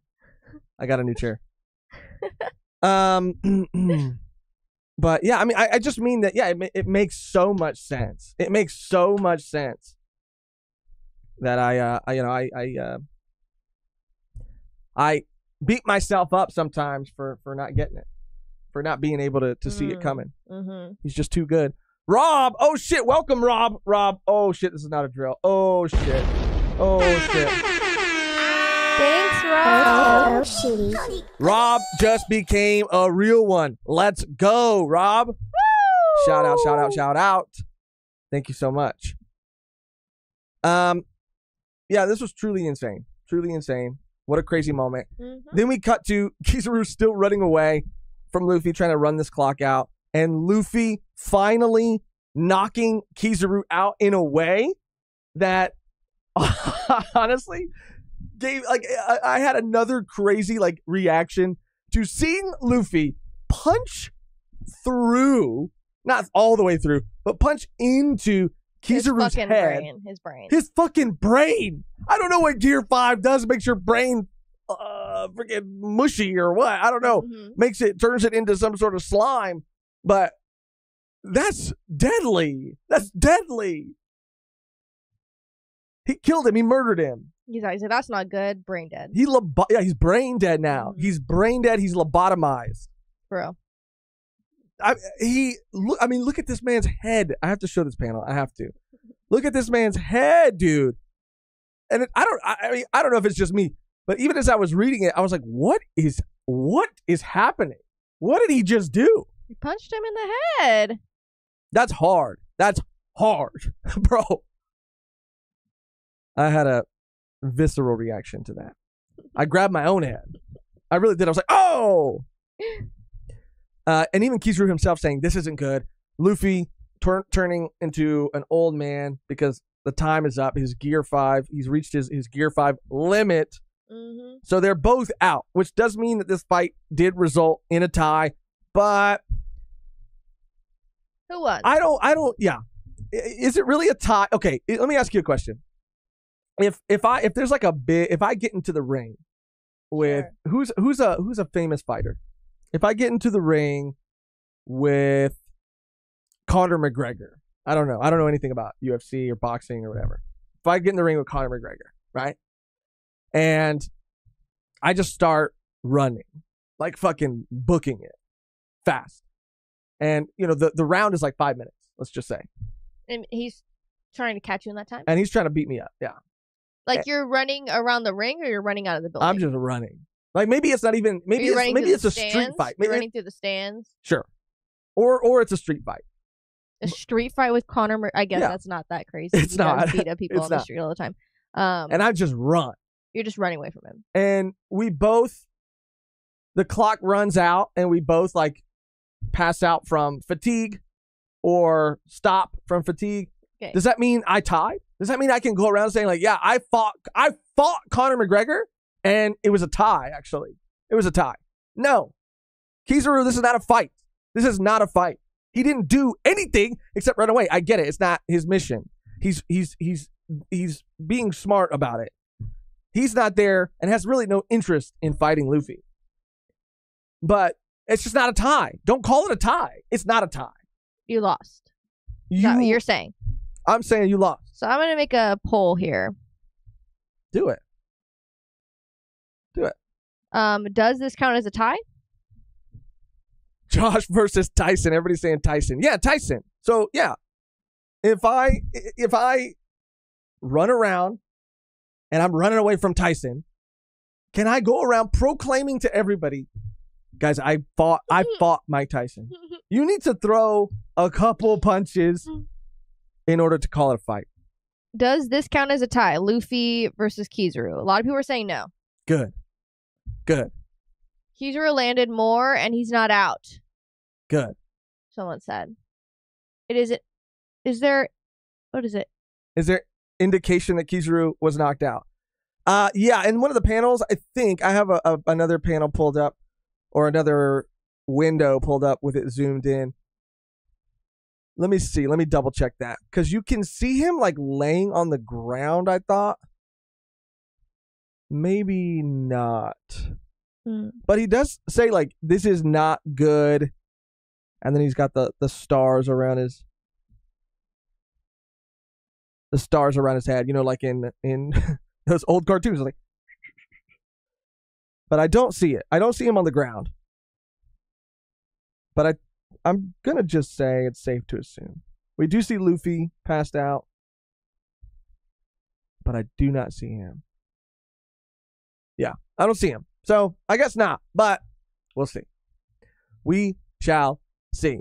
I got a new chair. But yeah, I mean, I just mean that, yeah, it makes so much sense. It makes so much sense that I beat myself up sometimes for not getting it, for not being able to see it coming. He's just too good. Rob, oh shit, welcome, Rob. Oh shit, this is not a drill. Oh shit. Thanks, Rob. Oh, shitty. Rob just became a real one. Let's go, Rob. Woo! Shout out. Thank you so much. Yeah, this was truly insane. What a crazy moment. Then we cut to Kizaru still running away from Luffy, trying to run this clock out, and Luffy finally knocking Kizaru out in a way that honestly gave, like, I had another crazy like reaction to seeing Luffy punch through, not all the way through, but punch into Kizaru's head. His fucking brain. I don't know what Gear 5 does. It makes your brain freaking mushy or what. I don't know. Turns it into some sort of slime. But that's deadly. He killed him. He murdered him. He's like, that's not good. Brain dead. He's brain dead now. He's brain dead. He's lobotomized. Bro. Look at this man's head. I have to show this panel. I have to. Look at this man's head, dude. And I don't know if it's just me, but even as I was reading it, I was like, what is happening? What did he just do? You punched him in the head. That's hard, bro. I had a visceral reaction to that. I grabbed my own head. I really did. I was like, oh! And even Kizaru himself saying, this isn't good. Luffy turning into an old man because the time is up. His Gear 5, he's reached his Gear 5 limit. So they're both out, which does mean that this fight did result in a tie, but who won? I don't, yeah. Is it really a tie? Okay, let me ask you a question. If there's like if I get into the ring with who's a famous fighter, if I get into the ring with Conor McGregor, I don't know anything about UFC or boxing or whatever. If I get in the ring with Conor McGregor, right? And I just start running, like fucking booking it fast. And, the round is like 5 minutes, let's just say. And he's trying to catch you in that time? And he's trying to beat me up, yeah. Like you're running around the ring or you're running out of the building? I'm just running. Like maybe it's not even, maybe it's a street fight. You're running through the stands? Sure. Or it's a street fight. A street fight with Conor I guess that's not that crazy. It's not. Beat up people on the street all the time. And I just run. You're just running away from him. And the clock runs out and we both like pass out from fatigue or stop from fatigue. Okay. Does that mean I tied? Does that mean I can go around saying like, yeah, I fought Conor McGregor and it was a tie, actually. It was a tie. No. Kizaru, this is not a fight. This is not a fight. He didn't do anything except run away. I get it. It's not his mission. He's being smart about it. He's not there and has really no interest in fighting Luffy. But it's just not a tie. Don't call it a tie. It's not a tie. You lost. Is that what you're saying? I'm saying you lost. So I'm going to make a poll here. Do it. Does this count as a tie? Josh versus Tyson. Everybody's saying Tyson. Yeah, Tyson. So yeah, if I run around and I'm running away from Tyson, can I go around proclaiming to everybody, guys, I fought Mike Tyson. You need to throw a couple punches in order to call it a fight. Does this count as a tie? Luffy versus Kizaru. A lot of people are saying no. Good. Kizaru landed more and he's not out. Good. Someone said. Is there indication that Kizaru was knocked out? Yeah, in one of the panels, I think I have another panel pulled up, or another window pulled up with it zoomed in. Let me see. Let me double check that, because you can see him like laying on the ground. I thought maybe not, but he does say like this is not good, and then he's got the stars around his head. You know, like in those old cartoons, like. But I don't see it. I don't see him on the ground. But I'm going to just say it's safe to assume. We do see Luffy passed out. But I do not see him. Yeah, I don't see him. So I guess not. But we'll see. We shall see.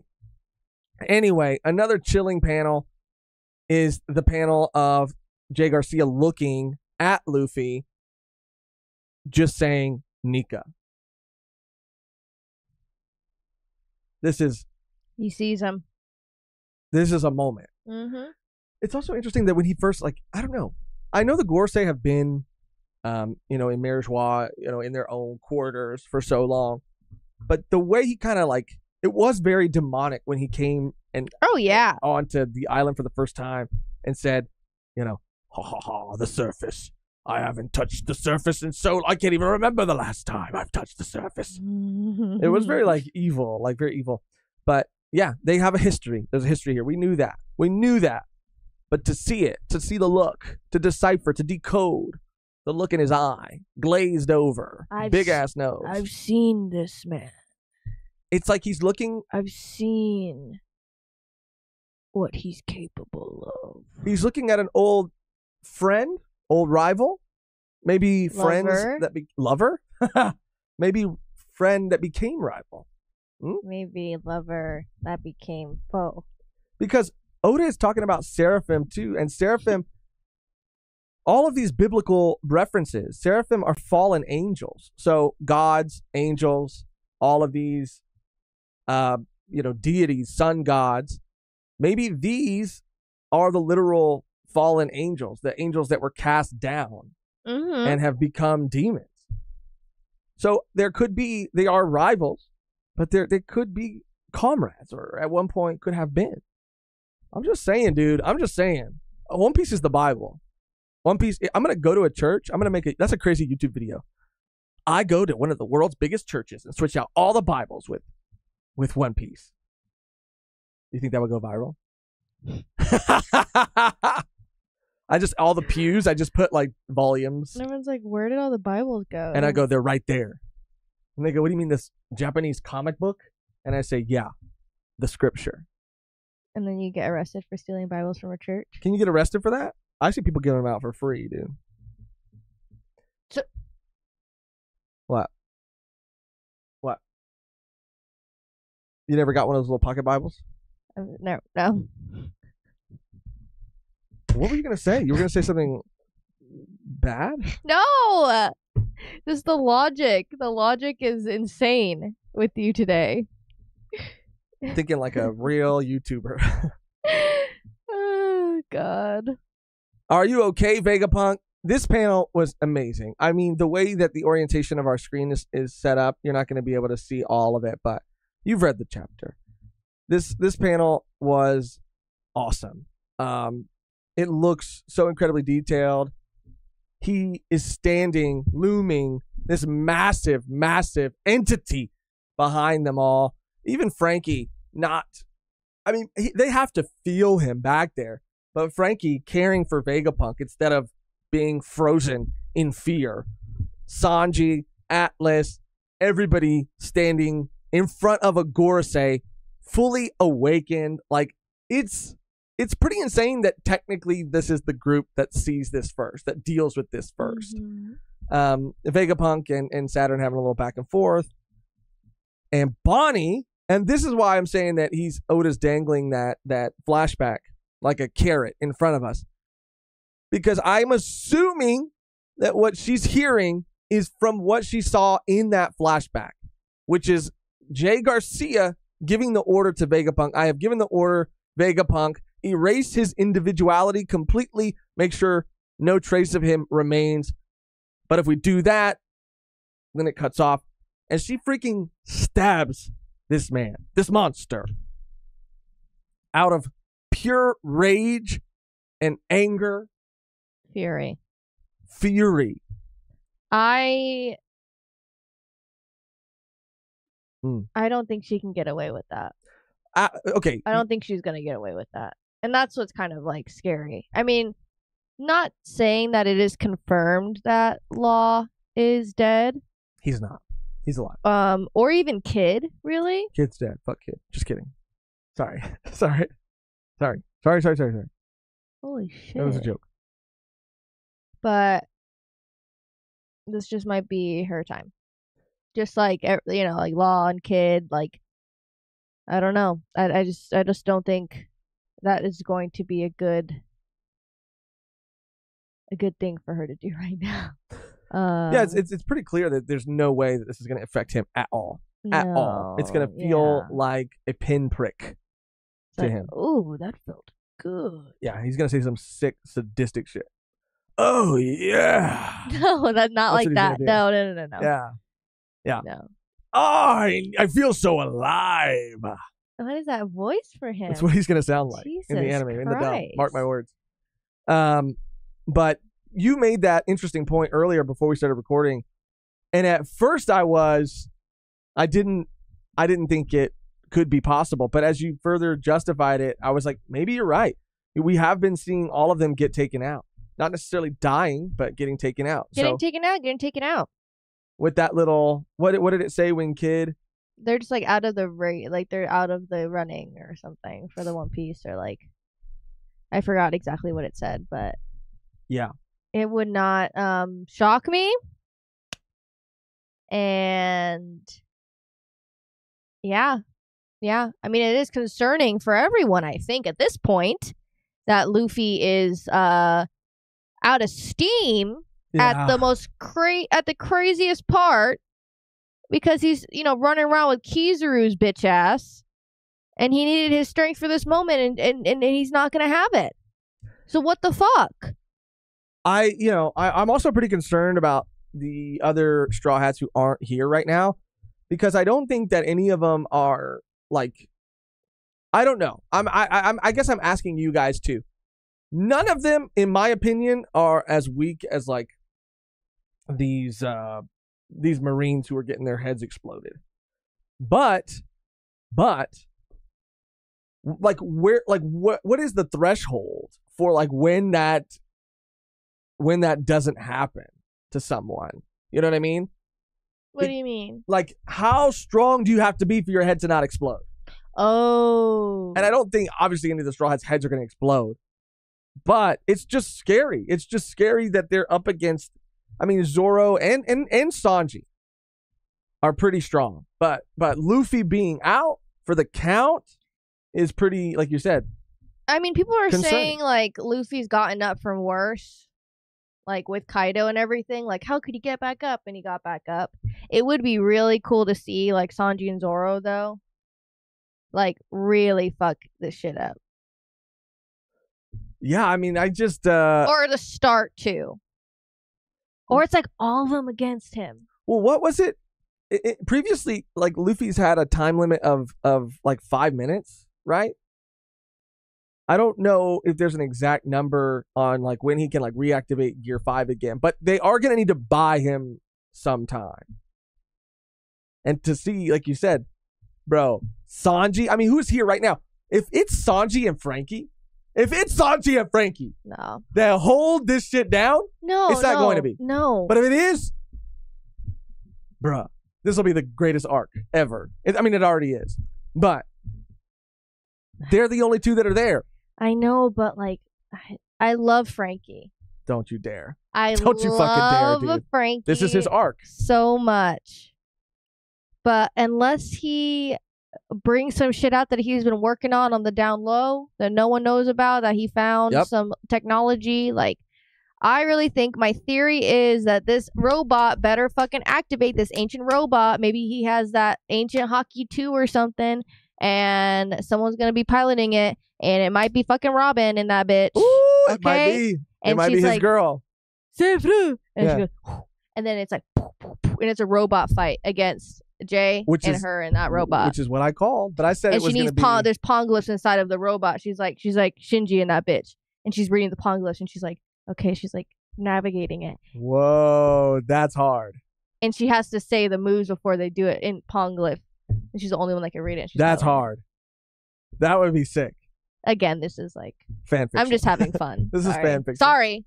Anyway, another chilling panel is the panel of Jay Garcia looking at Luffy, just saying, Nika. He sees him. This is a moment. Mm-hmm. It's also interesting that when he first, like, I don't know. I know the Gorsei have been, in Marijois, in their own quarters for so long. But the way he kind of like, it was very demonic when he came and onto the island for the first time and said, ha ha ha, the surface. I haven't touched the surface in so I can't even remember the last time I've touched the surface. It was very evil, very evil. But yeah, they have a history. There's a history here. We knew that. But to see it, to see the look, to decipher, to decode the look in his eye, glazed over, big ass nose. I've seen this man. It's like he's looking. I've seen what he's capable of. He's looking at an old friend. Old rival, maybe friends lover, maybe friend that became rival, maybe lover that became foe. Because Oda is talking about seraphim too, and seraphim, all of these biblical references, seraphim are fallen angels. So gods, angels, all of these, deities, sun gods. Maybe these are the literal fallen angels, the angels that were cast down and have become demons. So there could be, they are rivals, but they could be comrades, or at one point could have been. I'm just saying, dude. One Piece is the Bible. One Piece, I'm going to go to a church. I'm going to make that's a crazy YouTube video. I go to one of the world's biggest churches and switch out all the Bibles with One Piece. Do you think that would go viral? All the pews, I just put like volumes. And everyone's like, where did all the Bibles go? And I go, they're right there. And they go, what do you mean, this Japanese comic book? And I say, yeah, the scripture. And then you get arrested for stealing Bibles from a church. Can you get arrested for that? I see people giving them out for free, dude. So, what? You never got one of those little pocket Bibles? No. What were you going to say? You were going to say something bad? No! Just the logic. The logic is insane with you today. Thinking like a real YouTuber. Oh, God. Are you okay, Vegapunk? This panel was amazing. I mean, the way that the orientation of our screen is set up, you're not going to be able to see all of it, but you've read the chapter. This panel was awesome. It looks so incredibly detailed. He is standing, looming, this massive, massive entity behind them all. Even Frankie, they have to feel him back there. But Frankie caring for Vegapunk instead of being frozen in fear. Sanji, Atlas, everybody standing in front of a Gorosei fully awakened. Like, it's pretty insane that technically this is the group that sees this first, that deals with this first. Vegapunk and Saturn having a little back and forth. And Bonnie, and this is why I'm saying that Oda's dangling that flashback like a carrot in front of us. Because I'm assuming that what she's hearing is from what she saw in that flashback, which is Jay Garcia giving the order to Vegapunk. I have given the order, Vegapunk, erase his individuality completely, make sure no trace of him remains. But if we do that, then it cuts off. And she freaking stabs this man, this monster, out of pure rage and anger. Fury. I don't think she can get away with that. Okay. I don't think she's going to get away with that. And that's what's kind of like scary. I mean, not saying that it is confirmed that Law is dead. He's not. He's alive. Or even Kid, really? Kid's dead. Fuck Kid. Just kidding. Sorry. Sorry. Holy shit. That was a joke. But this just might be her time. Just like, like Law and Kid, like, I don't know. I just don't think that is going to be a good thing for her to do right now. Yeah, it's pretty clear that there's no way that this is going to affect him at all. At all. It's going to feel like a pinprick to him. Ooh, that felt good. Yeah, he's going to say some sick, sadistic shit. Oh, yeah. No, that's not like that. No. Yeah. No. Oh, I feel so alive. What is that voice for him? That's what he's going to sound like Jesus in the anime, in the dub. Christ. Mark my words. But you made that interesting point earlier before we started recording. And at first I didn't think it could be possible. But as you further justified it, I was like, maybe you're right. We have been seeing all of them get taken out. Not necessarily dying, but getting taken out. Getting taken out. With that little, what did it say when Kid? They're just like out of the like they're out of the running or something for the One Piece, or like, I forgot exactly what it said, but yeah, it would not shock me. And yeah, I mean, it is concerning for everyone, I think, at this point, that Luffy is out of steam at the at the craziest part, because he's running around with Kizaru's bitch ass, and he needed his strength for this moment, and he's not gonna have it. So what the fuck? I'm also pretty concerned about the other Straw Hats who aren't here right now, because I don't think that any of them are like, I don't know. I guess I'm asking you guys too. None of them, in my opinion, are as weak as like these Marines who are getting their heads exploded. But like, what is the threshold for like when that doesn't happen to someone? You know what I mean? What do you mean? Like, how strong do you have to be for your head to not explode? Oh. And I don't think obviously any of the Straw Hats' heads are going to explode. But it's just scary. It's just scary that they're up against, I mean, Zoro and Sanji are pretty strong. But Luffy being out for the count is pretty, like you said. I mean, people are concerning. saying like Luffy's gotten up from worse, like with Kaido and everything. Like, how could he get back up? And he got back up. It would be really cool to see like Sanji and Zoro though, like really fuck this shit up. Yeah, I mean, I just or to start to, or it's like all of them against him. Well, what was it? Previously, like Luffy's had a time limit of like 5 minutes, right? I don't know if there's an exact number on like when he can like reactivate Gear 5 again, but they are gonna need to buy him some time. And to see, like you said, bro, Sanji. I mean, who's here right now? If it's Sanji and Frankie. No. That hold this shit down? No, it's not going to be. No. But if it is, bruh, this will be the greatest arc ever. I mean, it already is. But they're the only two that are there. I know, but like, I love Frankie. Don't you dare. Don't you fucking dare, dude. Frankie. This is his arc. So much. But unless he brings some shit out that he's been working on the down low that no one knows about, that he found some technology, like, I really think my theory is that this robot better fucking activate this ancient robot. Maybe he has that ancient hockey 2 or something, and someone's going to be piloting it, and it might be fucking Robin in that bitch. Ooh, okay? it might be. And it might be his like, girl. And she goes, and then it's like, and it's a robot fight against Jay her and that robot. Which is what I called, but I said and it was she needs there's Ponglyphs inside of the robot. She's like Shinji in that bitch. And she's reading the Ponglyphs, and she's like, okay, she's like navigating it. Whoa, that's hard. And she has to say the moves before they do it in Ponglyph. And she's the only one that can read it. That's hard. That would be sick. Again, this is like fan fiction. I'm just having fun. This is fan fiction. Sorry,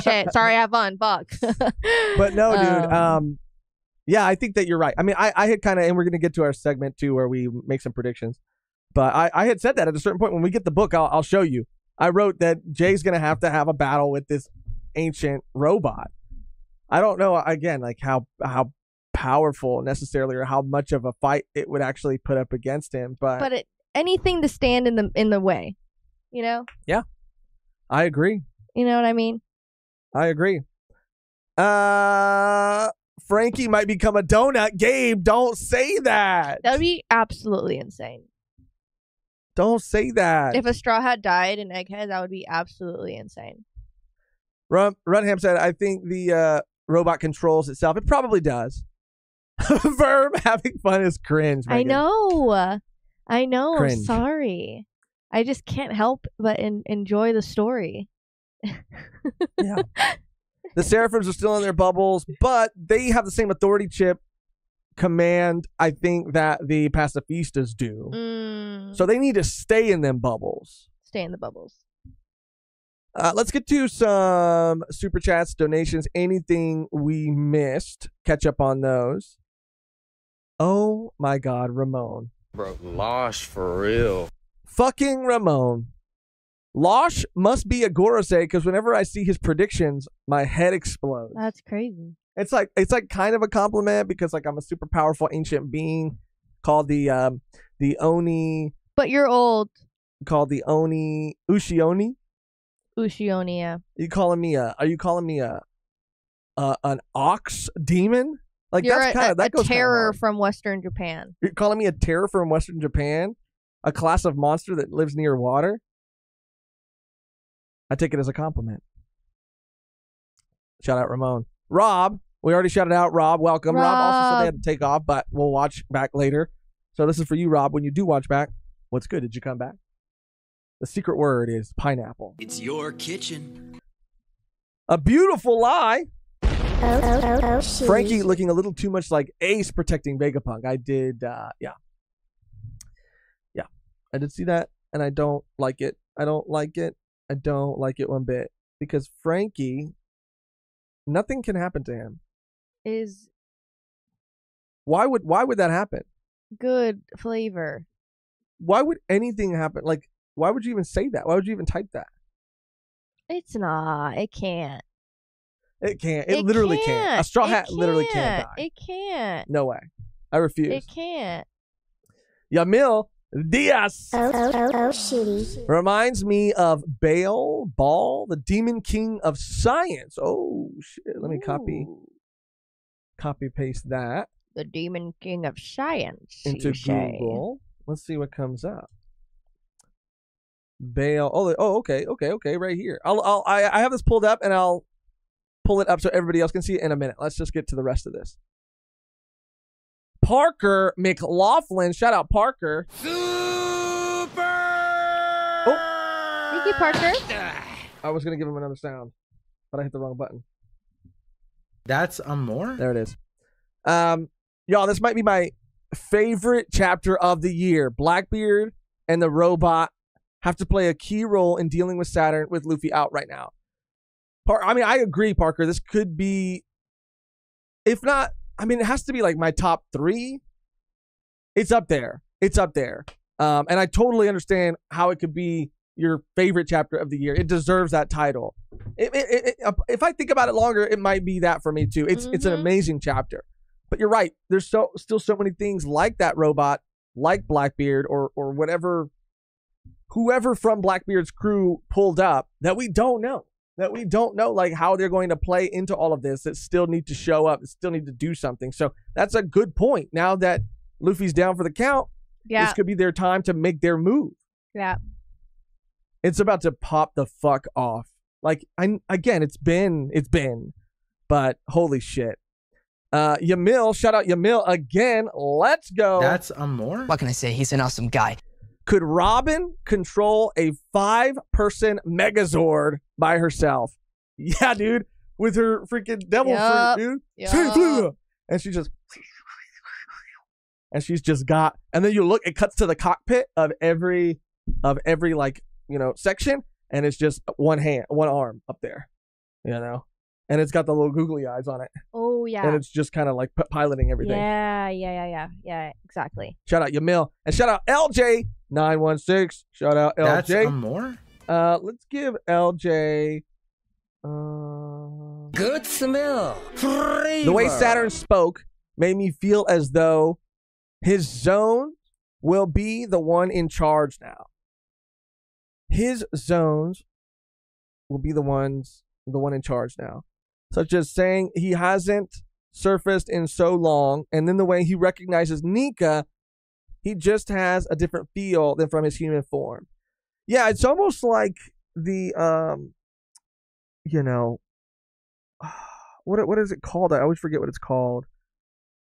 shit. Sorry, have fun. Fuck. But no, dude. Yeah, I think that you're right. I mean, I had kind of, and we're going to get to our segment too where we make some predictions. But I had said that at a certain point when we get the book, I'll show you. I wrote that Jay's going to have a battle with this ancient robot. I don't know, again, like how powerful necessarily or how much of a fight it would actually put up against him. But anything to stand in the way, you know? Yeah, I agree. You know what I mean? I agree. Frankie might become a donut. Gabe, don't say that. That would be absolutely insane. Don't say that. If a Straw Hat died in Egghead, that would be absolutely insane. Runham said, I think the robot controls itself. It probably does. Verb having fun is cringe, Mehgan. I know. Cringe. I'm sorry. I just can't help but enjoy the story. Yeah. The Seraphims are still in their bubbles, but they have the same authority chip command, I think, that the pacifistas do. So they need to stay in them bubbles. Stay in the bubbles. Let's get to some super chats, donations, anything we missed. Catch up on those. Oh my God, Ramon. Bro, Losh for real. Fucking Ramon. Losh must be a Gorosei because whenever I see his predictions, my head explodes. That's crazy. It's like kind of a compliment because like I'm a super powerful ancient being called the Oni. But you're old. Called the Oni Ushioni. Ushioni, yeah. Are you calling me an ox demon? Like you're that's kind of that goes terror from Western Japan. You're calling me a terror from Western Japan? A class of monster that lives near water? I take it as a compliment. Shout out Ramon. Rob, we already shouted out Rob. Welcome. Rob also said they had to take off, but we'll watch back later. So this is for you, Rob. When you do watch back, what's good? Did you come back? The secret word is pineapple. It's your kitchen. A beautiful lie. Oh, Frankie looking a little too much like Ace protecting Vegapunk. I did, yeah. I did see that, and I don't like it. I don't like it one bit. Because Frankie, nothing can happen to him. Is Why would that happen? good flavor. Why would anything happen? Like, why would you even say that? Why would you even type that? It's not. It can't. It can't. It literally can't. A straw hat literally can't die. It can't. No way. I refuse. It can't. Yamil Diaz shitty. reminds me of Baal, the demon king of science. Oh shit! Let me copy paste that The demon king of science. into you say. Google. Let's see what comes up. Baal. Oh, okay, right here. I have this pulled up, and I'll pull it up so everybody else can see it in a minute. Let's just get to the rest of this. Parker McLaughlin, shout out Parker. Super. Oh, Thank you, Parker. I was gonna give him another sound, but I hit the wrong button. That's a more? There it is. Y'all, this might be my favorite chapter of the year. Blackbeard and the robot have to play a key role in dealing with Saturn with Luffy out right now. I agree, Parker. This could be, if not, I mean, it has to be like my top 3. It's up there. It's up there. And I totally understand how it could be your favorite chapter of the year. It deserves that title. If I think about it longer, it might be that for me too. It's an amazing chapter. But you're right. There's still so many things like that robot, like Blackbeard or whoever from Blackbeard's crew pulled up that we don't know. That we don't know like how they're going to play into all of this. That still need to show up. That still need to do something. So that's a good point. Now that Luffy's down for the count, this could be their time to make their move. Yeah. It's about to pop the fuck off. Like, it's been, but holy shit. Yamil, shout out Yamil again. Let's go. That's Amor? What can I say? He's an awesome guy. Could Robin control a 5-person Megazord by herself? Yeah, dude. With her freaking devil fruit, dude. Yep. And she just... And she's just got... And then you look, it cuts to the cockpit of every like, section. And it's just one arm up there, And it's got the little googly eyes on it. Oh, yeah. And it's just kind of like piloting everything. Yeah, exactly. Shout out Yamil. And shout out LJ916. Shout out LJ. That's Amor? Let's give LJ... Good smell. The way Saturn spoke made me feel as though his zone will be the one in charge now. His zones will be the one in charge now. Such as saying he hasn't surfaced in so long, and then the way he recognizes Nika, he just has a different feel than from his human form. Yeah, it's almost like the what is it called? I always forget what it's called.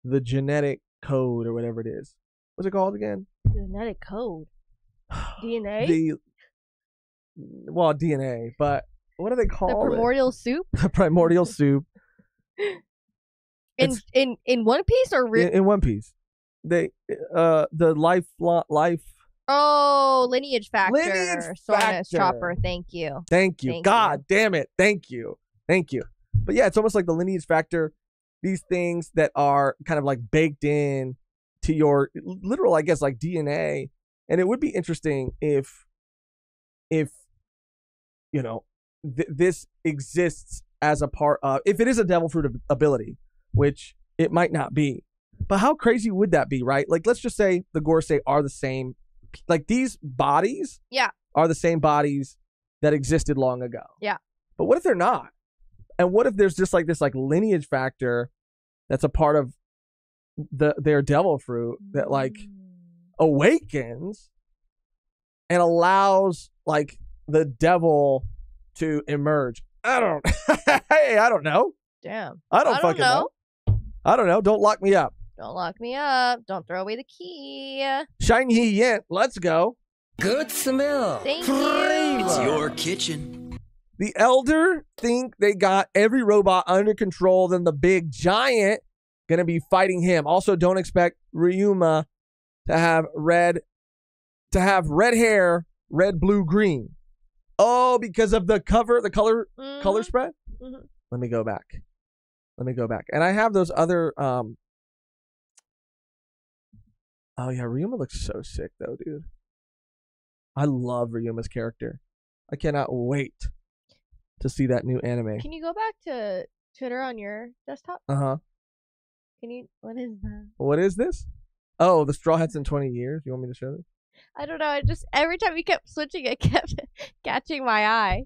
The genetic code or whatever it is. What's it called again? Genetic code. DNA? DNA, but what do they call The primordial soup? The primordial soup. In One Piece or in One Piece. They the life Oh, lineage factor. Lineage Sornes factor. Chopper, thank you. Thank you. God damn it. Thank you. But yeah, it's almost like the lineage factor. These things that are kind of like baked in to your literal, I guess, like DNA. And it would be interesting if this exists as a part of, if it is a devil fruit ability, which it might not be. But how crazy would that be, right? Like, let's just say the Gorsei are the same. Like, these bodies are the same bodies that existed long ago. Yeah. But what if they're not? And what if there's just like this like lineage factor that's a part of their devil fruit that like awakens and allows like the devil to emerge? I don't know. Damn. I don't fucking know. I don't know. Don't lock me up. Don't lock me up. Don't throw away the key. Shine Yi Yent. Let's go. Good smell. Thank you. It's your kitchen. The Elder think they got every robot under control, then the big giant gonna be fighting him. Also, don't expect Ryuma to have red hair, red, blue, green. Oh, because of the color spread? Mm-hmm. Let me go back. And I have those other oh yeah, Ryuma looks so sick though, dude. I love Ryuma's character. I cannot wait to see that new anime. Can you go back to Twitter on your desktop? Uh-huh. What is that? What is this? Oh, the Straw Hats in 20 years. You want me to show this? I don't know. Every time we kept switching, it kept catching my eye.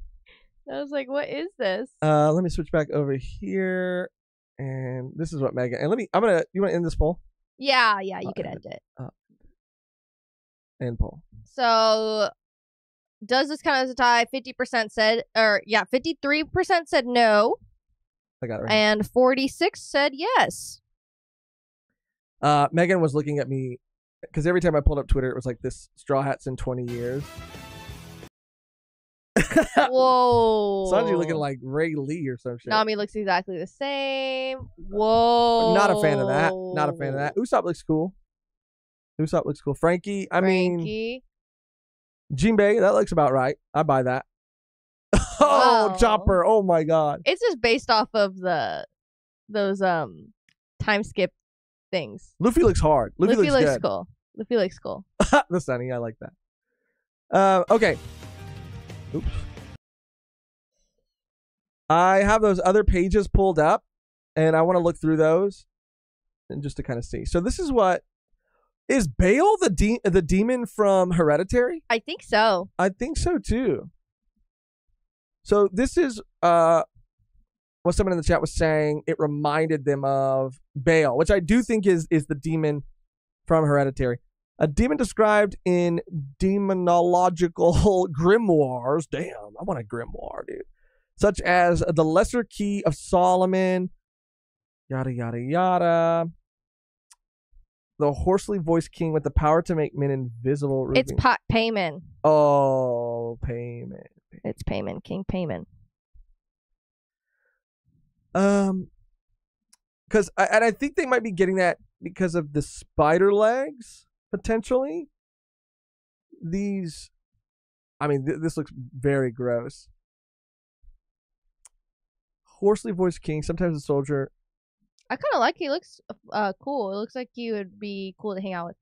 I was like, what is this? Let me switch back over here. And this is what Mehgan. And you want to end this poll? Yeah, you could end it. End poll. So, does this count as a tie? 50% said, 53% said no. I got it right. And 46 said yes. Mehgan was looking at me because every time I pulled up Twitter, it was like this Straw Hats in 20 years. Whoa. Sanji looking like Ray Lee or some shit. Nami looks exactly the same. Whoa. Not a fan of that. Usopp looks cool. Frankie, I mean, Jinbei, that looks about right. I buy that. Oh, Wow. Chopper. Oh my God. It's just based off of those time skip things. Luffy looks hard. Luffy looks good. cool. Luffy looks cool. The Sunny, I like that. Okay. Oops. I have those other pages pulled up, and I want to look through those, and just to kind of see. So this is what is Bale the demon from Hereditary? I think so. I think so too. So this is what someone in the chat was saying. It reminded them of Bale, which I do think is the demon from Hereditary. A demon described in demonological grimoires. Damn, I want a grimoire, dude. Such as the Lesser Key of Solomon, yada, yada, yada. The hoarsely voiced king with the power to make men invisible. It's Payman. Oh, Payman. It's Payman. King Payman. Because I think they might be getting that because of the spider legs, potentially. These, I mean, this looks very gross. Hoarsely voiced king, sometimes a soldier. I kind of like it. He looks cool. It looks like he would be cool to hang out with.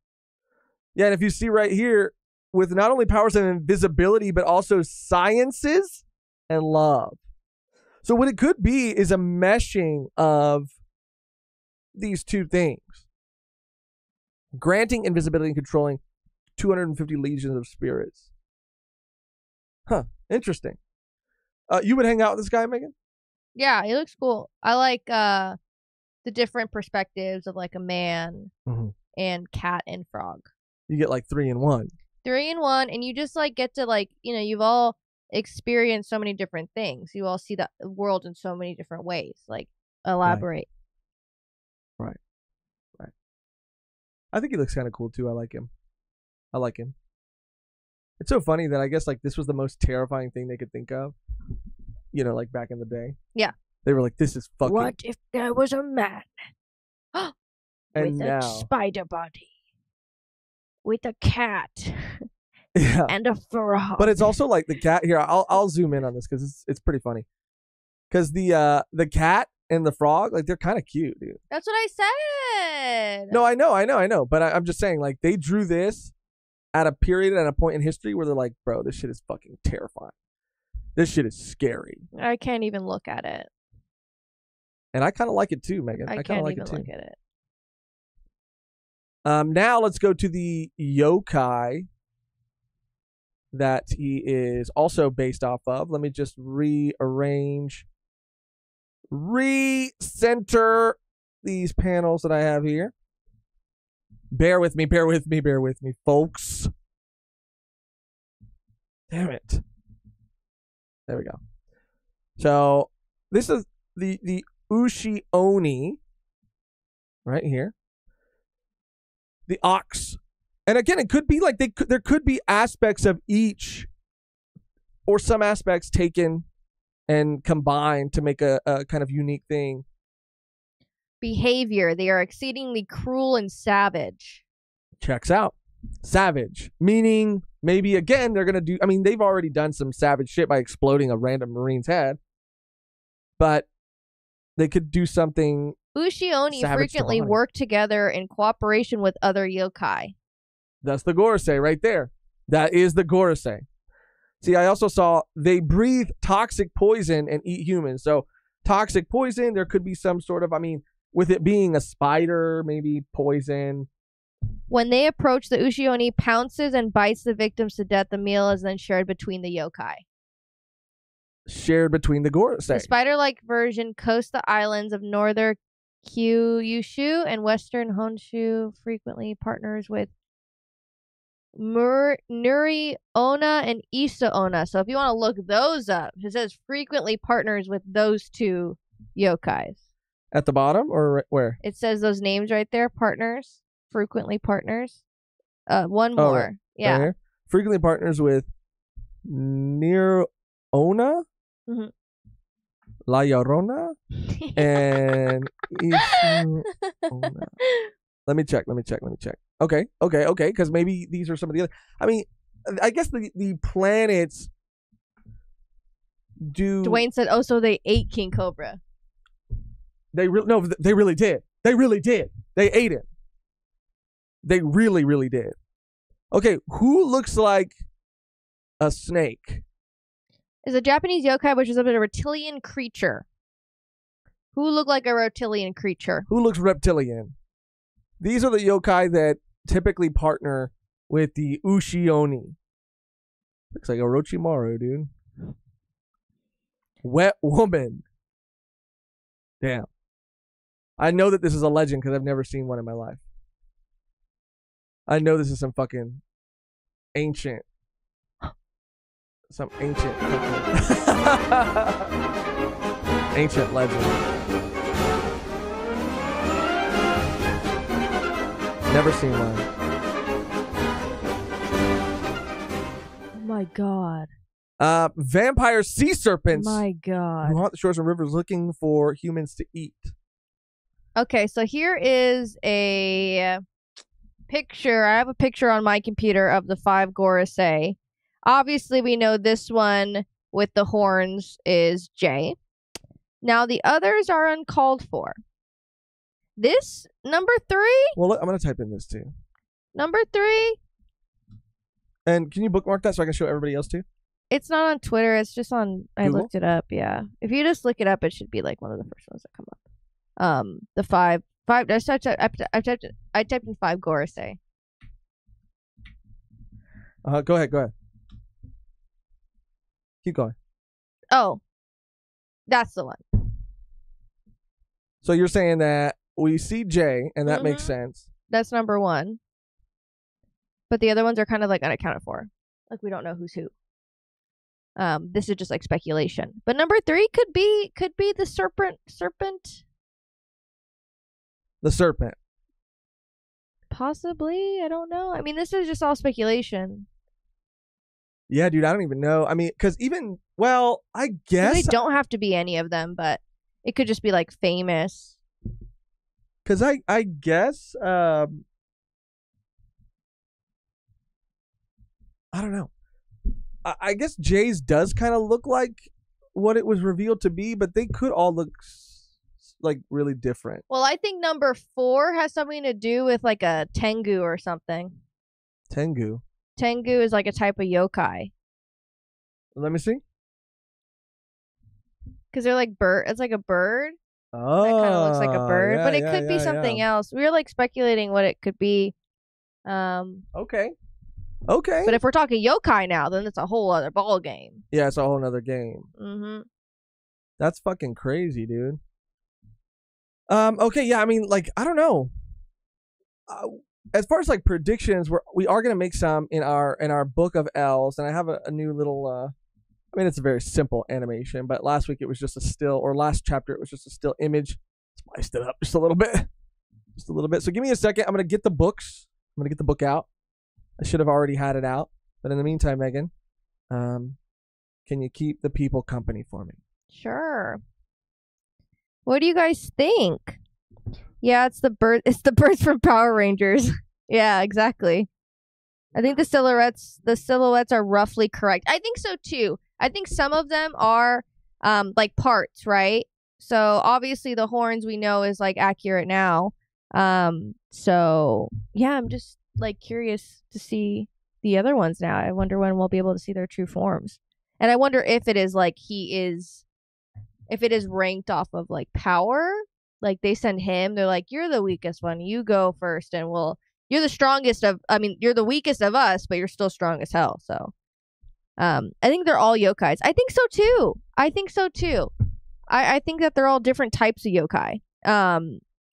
Yeah, and if you see right here, with not only powers of invisibility, but also sciences and love. So what it could be is a meshing of these two things. Granting invisibility and controlling 250 legions of spirits. Huh, interesting. You would hang out with this guy, Megan? Yeah, he looks cool. I like the different perspectives of like a man and cat and frog. You get like 3 in 1. 3 in 1, and you just like get to like, you've all experienced so many different things. You all see the world in so many different ways. Like, elaborate. Right. I think he looks kind of cool too. I like him. It's so funny that I guess like this was the most terrifying thing they could think of. Like back in the day. Yeah. They were like, this is fucking. What if there was a man and with now, a spider body, with a cat, yeah, and a frog? But it's also like the cat here. I'll zoom in on this because it's pretty funny. Because the cat and the frog, like, they're kind of cute, dude. That's what I said. No, I know. But I'm just saying, like, they drew this at a period and a point in history where they're like, bro, this shit is fucking terrifying. This shit is scary. I can't even look at it. And I kind of like it too, Megan. I kind of like can't it too. even look at it. Now let's go to the yokai that he is also based off of. Let me just recenter these panels that I have here. Bear with me, folks. Damn it. There we go. So this is the Ushi Oni right here. The ox. And again, it could be like there could be aspects of each or some aspects taken and combined to make a kind of unique thing. Behavior. They are exceedingly cruel and savage. Checks out. Savage. Meaning, maybe, again, they're going to do... I mean, they've already done some savage shit by exploding a random Marine's head. But they could do something... Ushi-Oni frequently work together in cooperation with other yokai. That's the Gorosei right there. That is the Gorosei. See, I also saw they breathe toxic poison and eat humans. So, toxic poison, there could be some sort of... I mean, with it being a spider, maybe poison... When they approach, the Ushi-Oni pounces and bites the victims to death. The meal is then shared between the yokai. Shared between the Gorosei. The spider-like version coasts the islands of northern Kyushu and western Honshu, frequently partners with Nuri Ona and Isa Ona. So if you want to look those up, it says frequently partners with those two yokais. At the bottom or where? It says those names right there, partners. Frequently partners. One more. Right. Yeah. Right, frequently partners with Nir Ona, La Llorona, and Ona. Let me check. Okay. Because maybe these are some of the other. I mean, I guess the planets do. Dwayne said, "Oh, so they ate King Cobra." They really did. They really did. They ate him. They really, really did. Okay, who looks like a snake? Is a Japanese yokai, which is a reptilian creature. Who look like a reptilian creature? Who looks reptilian? These are the yokai that typically partner with the Ushi-Oni. Looks like Orochimaru, dude. Wet woman. Damn. I know that this is a legend because I've never seen one in my life. I know this is some fucking ancient. Some ancient. Ancient legend. Never seen one. Oh my god. Vampire sea serpents My god. who haunt the shores and rivers looking for humans to eat. Okay, so here is a picture. I have a picture on my computer of the 5 Gorosei. Obviously, we know this one with the horns is J. Now, the others are uncalled for. This, number 3? Well, look, I'm going to type in this too. Number 3? And can you bookmark that so I can show everybody else too? It's not on Twitter. It's just on... I Google? looked it up, yeah. If you just look it up, it should be like one of the first ones that come up. The 5... I typed in 5 Gorosei. Go ahead. Keep going. Oh. That's the one. So you're saying that we see J, and that makes sense. That's number 1. But the other ones are kind of like unaccounted for. Like we don't know who's who. This is just like speculation. But number 3 could be the serpent. The serpent. Possibly. I don't know. I mean, this is just all speculation. Yeah, dude, I don't even know. I mean, because even, well, I guess. They don't have to be any of them, but it could just be like famous. Because I guess, I don't know. I guess Jay's does kind of look like what it was revealed to be, but they could all look like really different. Well, I think number 4 has something to do with like a Tengu or something. Tengu. Tengu is like a type of yokai. Let me see. Because they're like bird. It's like a bird. Oh, That kind of looks like a bird, yeah, but it yeah, could be yeah, something yeah. else. We were like speculating what it could be. Okay. But if we're talking yokai now, then it's a whole other ball game. Yeah, it's a whole nother game. Mm-hmm. That's fucking crazy, dude. Okay, yeah, I mean, like, I don't know. As far as like predictions, we are gonna make some in our book of L's, and I have a new little. I mean, it's a very simple animation, but last week it was just a still, or last chapter it was just a still image. Spiced it up just a little bit, So give me a second. I'm gonna get the books. I'm gonna get the book out. I should have already had it out, but in the meantime, Megan, can you keep the people company for me? Sure. What do you guys think? Yeah, it's the bird. It's the birds from Power Rangers. Yeah, exactly. I think the silhouettes are roughly correct. I think so too. I think some of them are like parts, right? So obviously the horns we know is like accurate now. So yeah, I'm just like curious to see the other ones now. I wonder when we'll be able to see their true forms. And I wonder if it is like if it is ranked off of like power. Like they send him, they're like, you're the weakest one. You go first and you're the strongest you're the weakest of us, but you're still strong as hell. So I think they're all yokais. I think so too. I think that they're all different types of yokai.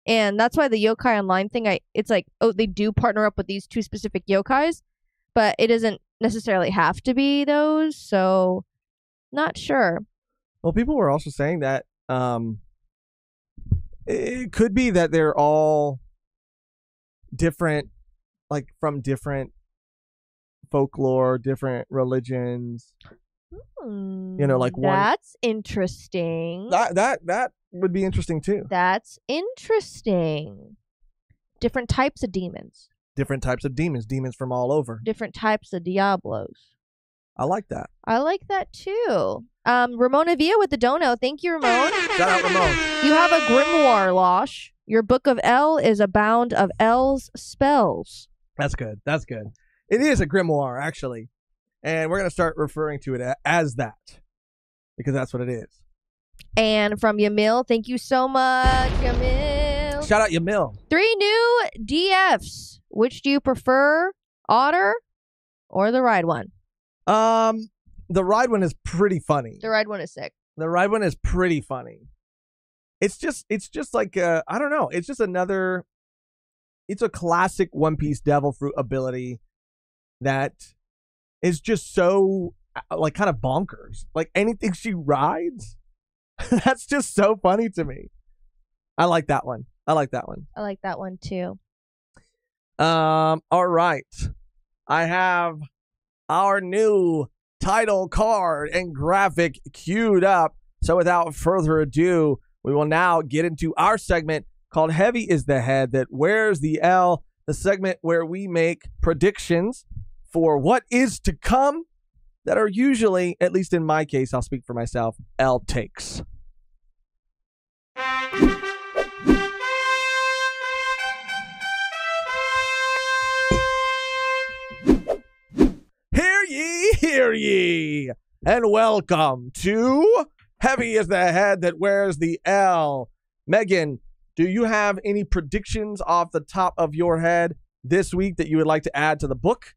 And that's why the yokai online thing, it's like, oh, they do partner up with these 2 specific yokais, but it doesn't necessarily have to be those. So not sure. Well, people were also saying that it could be that they're all different, like from different folklore, different religions. You know, like one. That's interesting. That would be interesting too. That's interesting. Different types of demons. Different types of demons from all over. Different types of Diablos. I like that. I like that too. Ramona Villa with the dono. Thank you, Ramon. Shout out, Ramon. You have a grimoire, Losh. Your book of L is a bound of L's spells. That's good. That's good. It is a grimoire, actually. And we're going to start referring to it as that because that's what it is. And from Yamil, thank you so much, Yamil. Shout out Yamil. 3 new DFs. Which do you prefer, Otter or the ride one? The ride one is pretty funny. The ride one is sick. The ride one is pretty funny. It's just like I don't know. It's just another. It's a classic One Piece Devil Fruit ability that is just so like kind of bonkers. Like anything she rides, that's just so funny to me. I like that one. I like that one. I like that one too. All right. I have our new title card and graphic queued up. So without further ado, we will now get into our segment called Heavy is the Head That Wears the L, the segment where we make predictions for what is to come that are usually, at least in my case, I'll speak for myself, L takes. Hear ye, and welcome to Heavy is the Head That Wears the L. Mehgan, do you have any predictions off the top of your head this week that you would like to add to the book?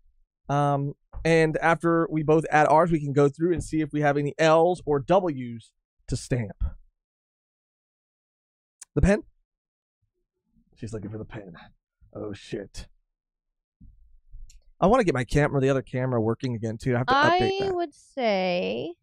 And after we both add ours, we can go through and see if we have any L's or W's to stamp. The pen? She's looking for the pen. Oh, shit. I want to get my camera, the other camera, working again, too. I have to update that. I would say...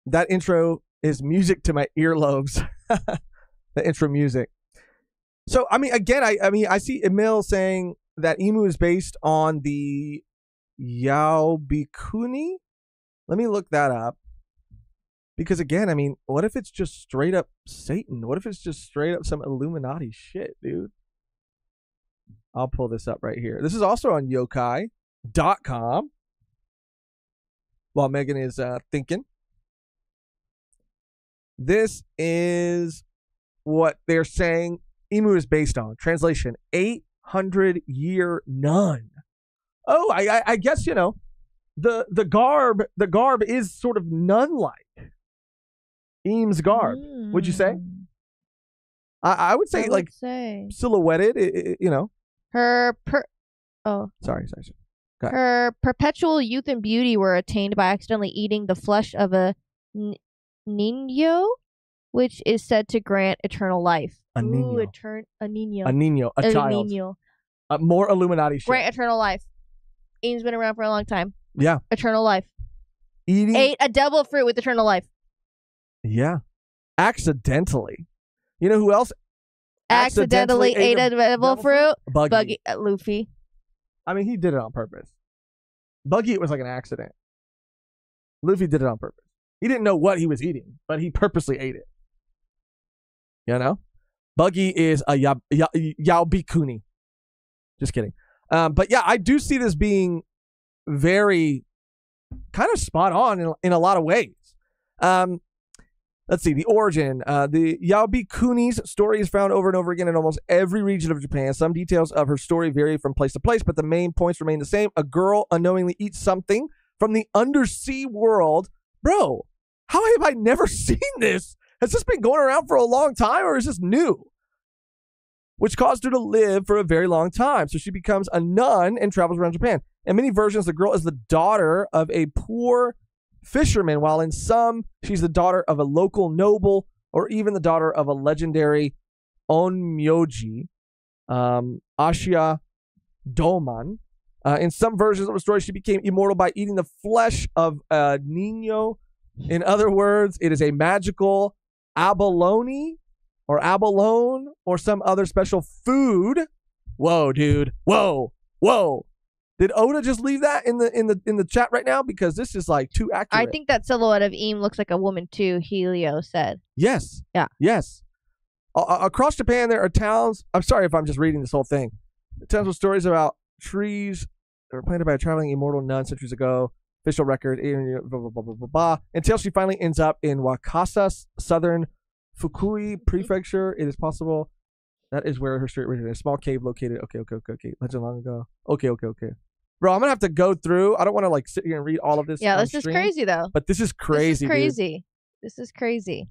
That intro is music to my earlobes. The intro music. So, I mean, again, I see Emil saying that Emu is based on the Yaobikuni. Let me look that up. Because again, I mean, what if it's just straight up Satan? What if it's just straight up some Illuminati shit, dude? I'll pull this up right here. This is also on yokai.com. While Mehgan is thinking. This is what they're saying Emu is based on. Translation, 800-year nun. Oh, I guess, you know, the garb is sort of nun-like. Eames garb. Would you say? I would say silhouetted, you know. Sorry. Her perpetual youth and beauty were attained by accidentally eating the flesh of a niño, which is said to grant eternal life. A niño. A niño. A niño, a child. Niño. More Illuminati shit. Grant eternal life. Eames been around for a long time. Yeah. Eternal life. Eating. Ate a devil fruit with eternal life. Yeah. Accidentally. You know who else Accidentally ate a devil fruit? Buggy. Luffy. I mean, he did it on purpose. Buggy, it was like an accident. Luffy did it on purpose. He didn't know what he was eating, but he purposely ate it. You know? Buggy is a Yaobikuni. Just kidding. But yeah, I do see this being very kind of spot on in a lot of ways. Let's see, the origin. The Yaobikuni's story is found over and over again in almost every region of Japan. Some details of her story vary from place to place, but the main points remain the same. A girl unknowingly eats something from the undersea world. Bro, how have I never seen this? Has this been going around for a long time, or is this new? Which caused her to live for a very long time. So she becomes a nun and travels around Japan. In many versions, the girl is the daughter of a poor fisherman, while in some, she's the daughter of a local noble or even the daughter of a legendary onmyoji, Ashia Doman. In some versions of the story, she became immortal by eating the flesh of a niño. In other words, it is a magical abalone or some other special food. Whoa, dude. Whoa. Did Oda just leave that in the chat right now? Because this is like too accurate. I think that silhouette of Eam looks like a woman too, Helio said. Yes. Yeah. Yes. Across Japan, there are towns. I'm sorry if I'm just reading this whole thing. Towns with stories about trees that were planted by a traveling immortal nun centuries ago. official record, blah, blah, blah, blah, blah, blah, until she finally ends up in Wakasa, southern Fukui Prefecture. It is possible that is where her story originated. A small cave located. Okay. Legend long ago. Okay. Bro, I'm gonna have to go through. I don't want to like sit here and read all of this. Yeah, on this is stream, crazy though. But this is crazy. This is crazy.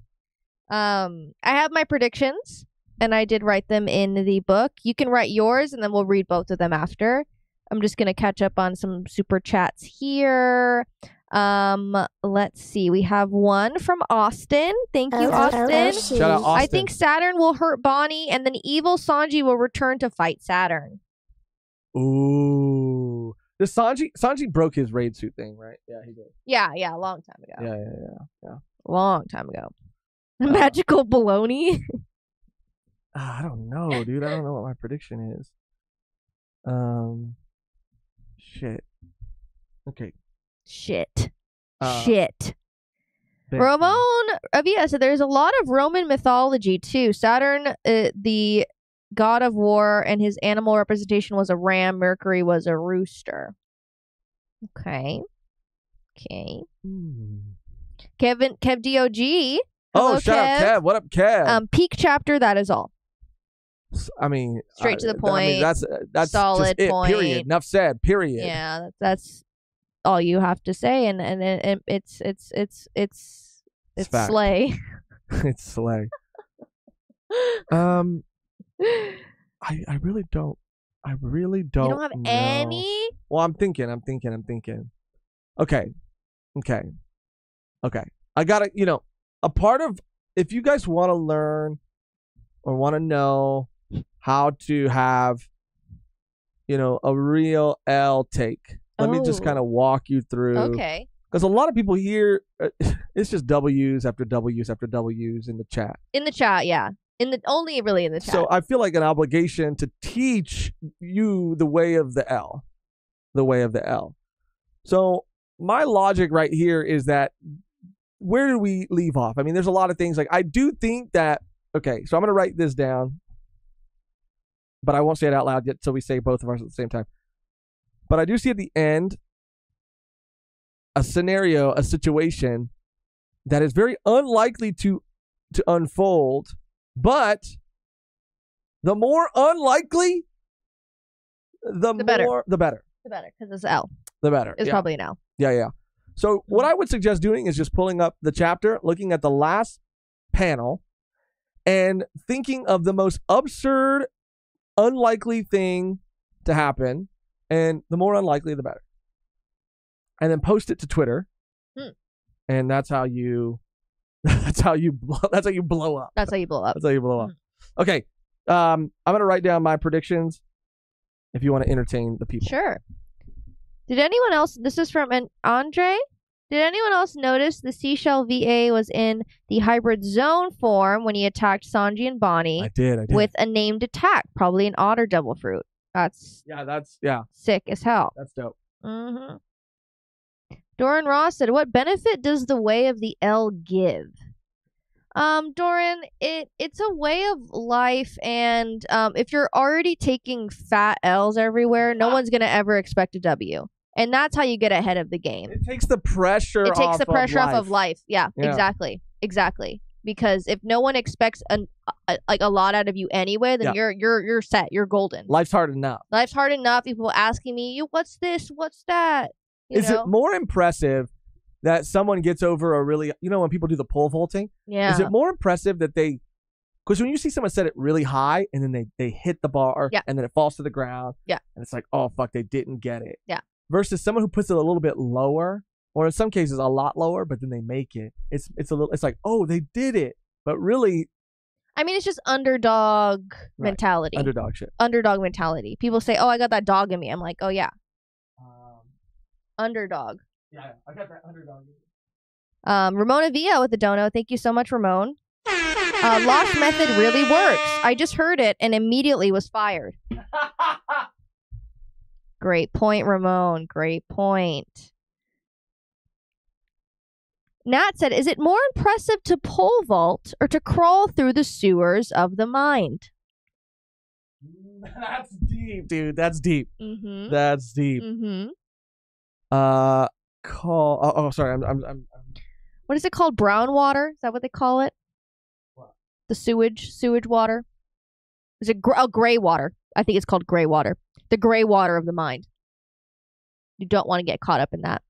I have my predictions, and I did write them in the book. You can write yours, and then we'll read both of them after. I'm just gonna catch up on some super chats here. Let's see. We have one from Austin. Thank you, Austin. Shout out Austin. I think Saturn will hurt Bonnie, and then evil Sanji will return to fight Saturn. Ooh. The Sanji broke his raid suit thing, right? Yeah, he did. Yeah, a long time ago. Yeah. Long time ago. Magical baloney. I don't know, dude. I don't know what my prediction is. Shit. Okay. Shit. Ben- Ramon Avia said there's a lot of Roman mythology too. Saturn, the god of war, and his animal representation was a ram. Mercury was a rooster. Okay. Kev DOG. Hello, shout out Kev. What up, Kev? Peak chapter. That is all. I mean, Straight to the point. I mean, that's solid just it, point. period. Enough said. Period. Yeah, that's all you have to say, and it's fact. slay. It's slay. I really don't. You don't have know. any? Well, I'm thinking. Okay. I gotta. A part of if you guys want to learn or want to know how to have, a real L take. Let me just kind of walk you through. Okay. Because a lot of people here, it's just W's after W's after W's in the chat. In the chat, yeah. Only really in the chat. So I feel like an obligation to teach you the way of the L. The way of the L. So my logic right here is that where do we leave off? I mean, there's a lot of things. Like, I do think that, okay, so I'm going to write this down, but I won't say it out loud yet until we say both of ours at the same time. But I do see at the end a scenario, a situation that is very unlikely to unfold, but the more unlikely, the better. The better, because it's L. The better. It's probably an L. Yeah. So what I would suggest doing is just pulling up the chapter, looking at the last panel, and thinking of the most absurd, unlikely thing to happen, and the more unlikely, the better. And then post it to Twitter, and that's how you blow up. That's how you blow up. That's how you blow up. Okay, I'm gonna write down my predictions. If you want to entertain the people, sure. Did anyone else? This is from an Andre. Did anyone else notice the Seashell VA was in the hybrid zone form when he attacked Sanji and Bonnie? I did. With a named attack, probably an otter devil fruit. That's sick as hell. That's dope. Mm-hmm. Doran Ross said, "What benefit does the way of the L give?" Doran, it's a way of life, and if you're already taking fat L's everywhere, no one's gonna ever expect a W. And that's how you get ahead of the game. It takes the pressure off of life. Yeah, exactly. Because if no one expects a lot out of you anyway, then you're set. You're golden. Life's hard enough. People asking me, what's this? What's that? Is it more impressive that someone gets over a really, when people do the pole vaulting? Yeah. Is it more impressive that because when you see someone set it really high and then they hit the bar and then it falls to the ground. Yeah. And it's like, oh, fuck, they didn't get it. Yeah. Versus someone who puts it a little bit lower, or in some cases a lot lower, but then they make it. It's like, oh, they did it. But really, I mean, it's just underdog mentality. Underdog shit. Underdog mentality. People say, oh, I got that dog in me. I'm like, oh, yeah. Underdog. Yeah, I got that underdog. Ramona Villa with the dono. Thank you so much, Ramon. Lost method really works. I just heard it and immediately was fired. Great point, Ramon. Great point. Nat said, is it more impressive to pole vault or to crawl through the sewers of the mind? That's deep, dude. That's deep. Mm-hmm. That's deep. Mm-hmm. called? Oh, sorry. I'm What is it called? Brown water? Is that what they call it? What? The sewage water. Is it gray water? I think it's called gray water. The gray water of the mind. You don't want to get caught up in that.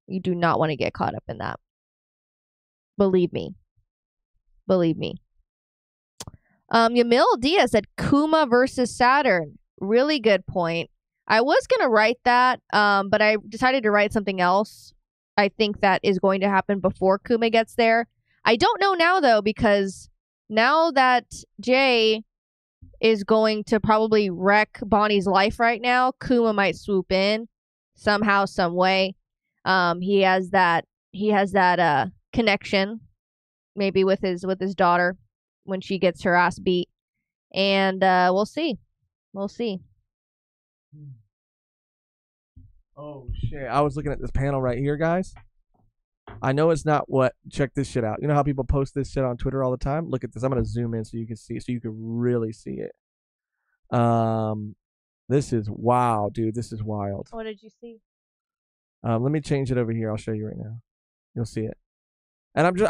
You do not want to get caught up in that. Believe me. Yamil Diaz said Kuma versus Saturn. Really good point. I was gonna write that, but I decided to write something else. I think that is going to happen before Kuma gets there. I don't know now though, because now that Jay is going to probably wreck Bonnie's life right now, Kuma might swoop in somehow, some way. He has that connection, maybe with his daughter when she gets her ass beat, and we'll see. Oh shit! I was looking at this panel right here, guys. I know it's not what. Check this shit out. You know how people post this shit on Twitter all the time? Look at this. I'm gonna zoom in so you can see, so you can really see it. This is wow, dude. This is wild. What did you see? Let me change it over here. I'll show you right now. You'll see it. And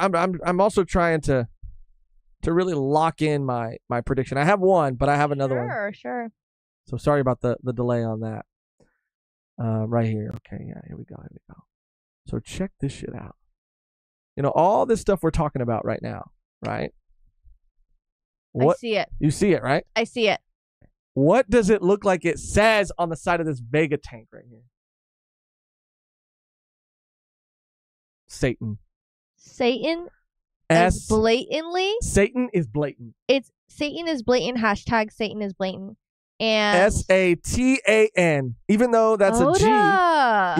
I'm also trying to really lock in my prediction. I have one, but I have another one. Sure. So sorry about the delay on that. Right here. Okay, yeah, here we go. So check this shit out. You know, all this stuff we're talking about right now, right? I see it. You see it, right? I see it. What does it look like it says on the side of this Vega tank right here? Satan. Satan S. is blatantly. Satan is blatant. It's Satan is blatant. Hashtag Satan is blatant. And Satan. Even though that's a G.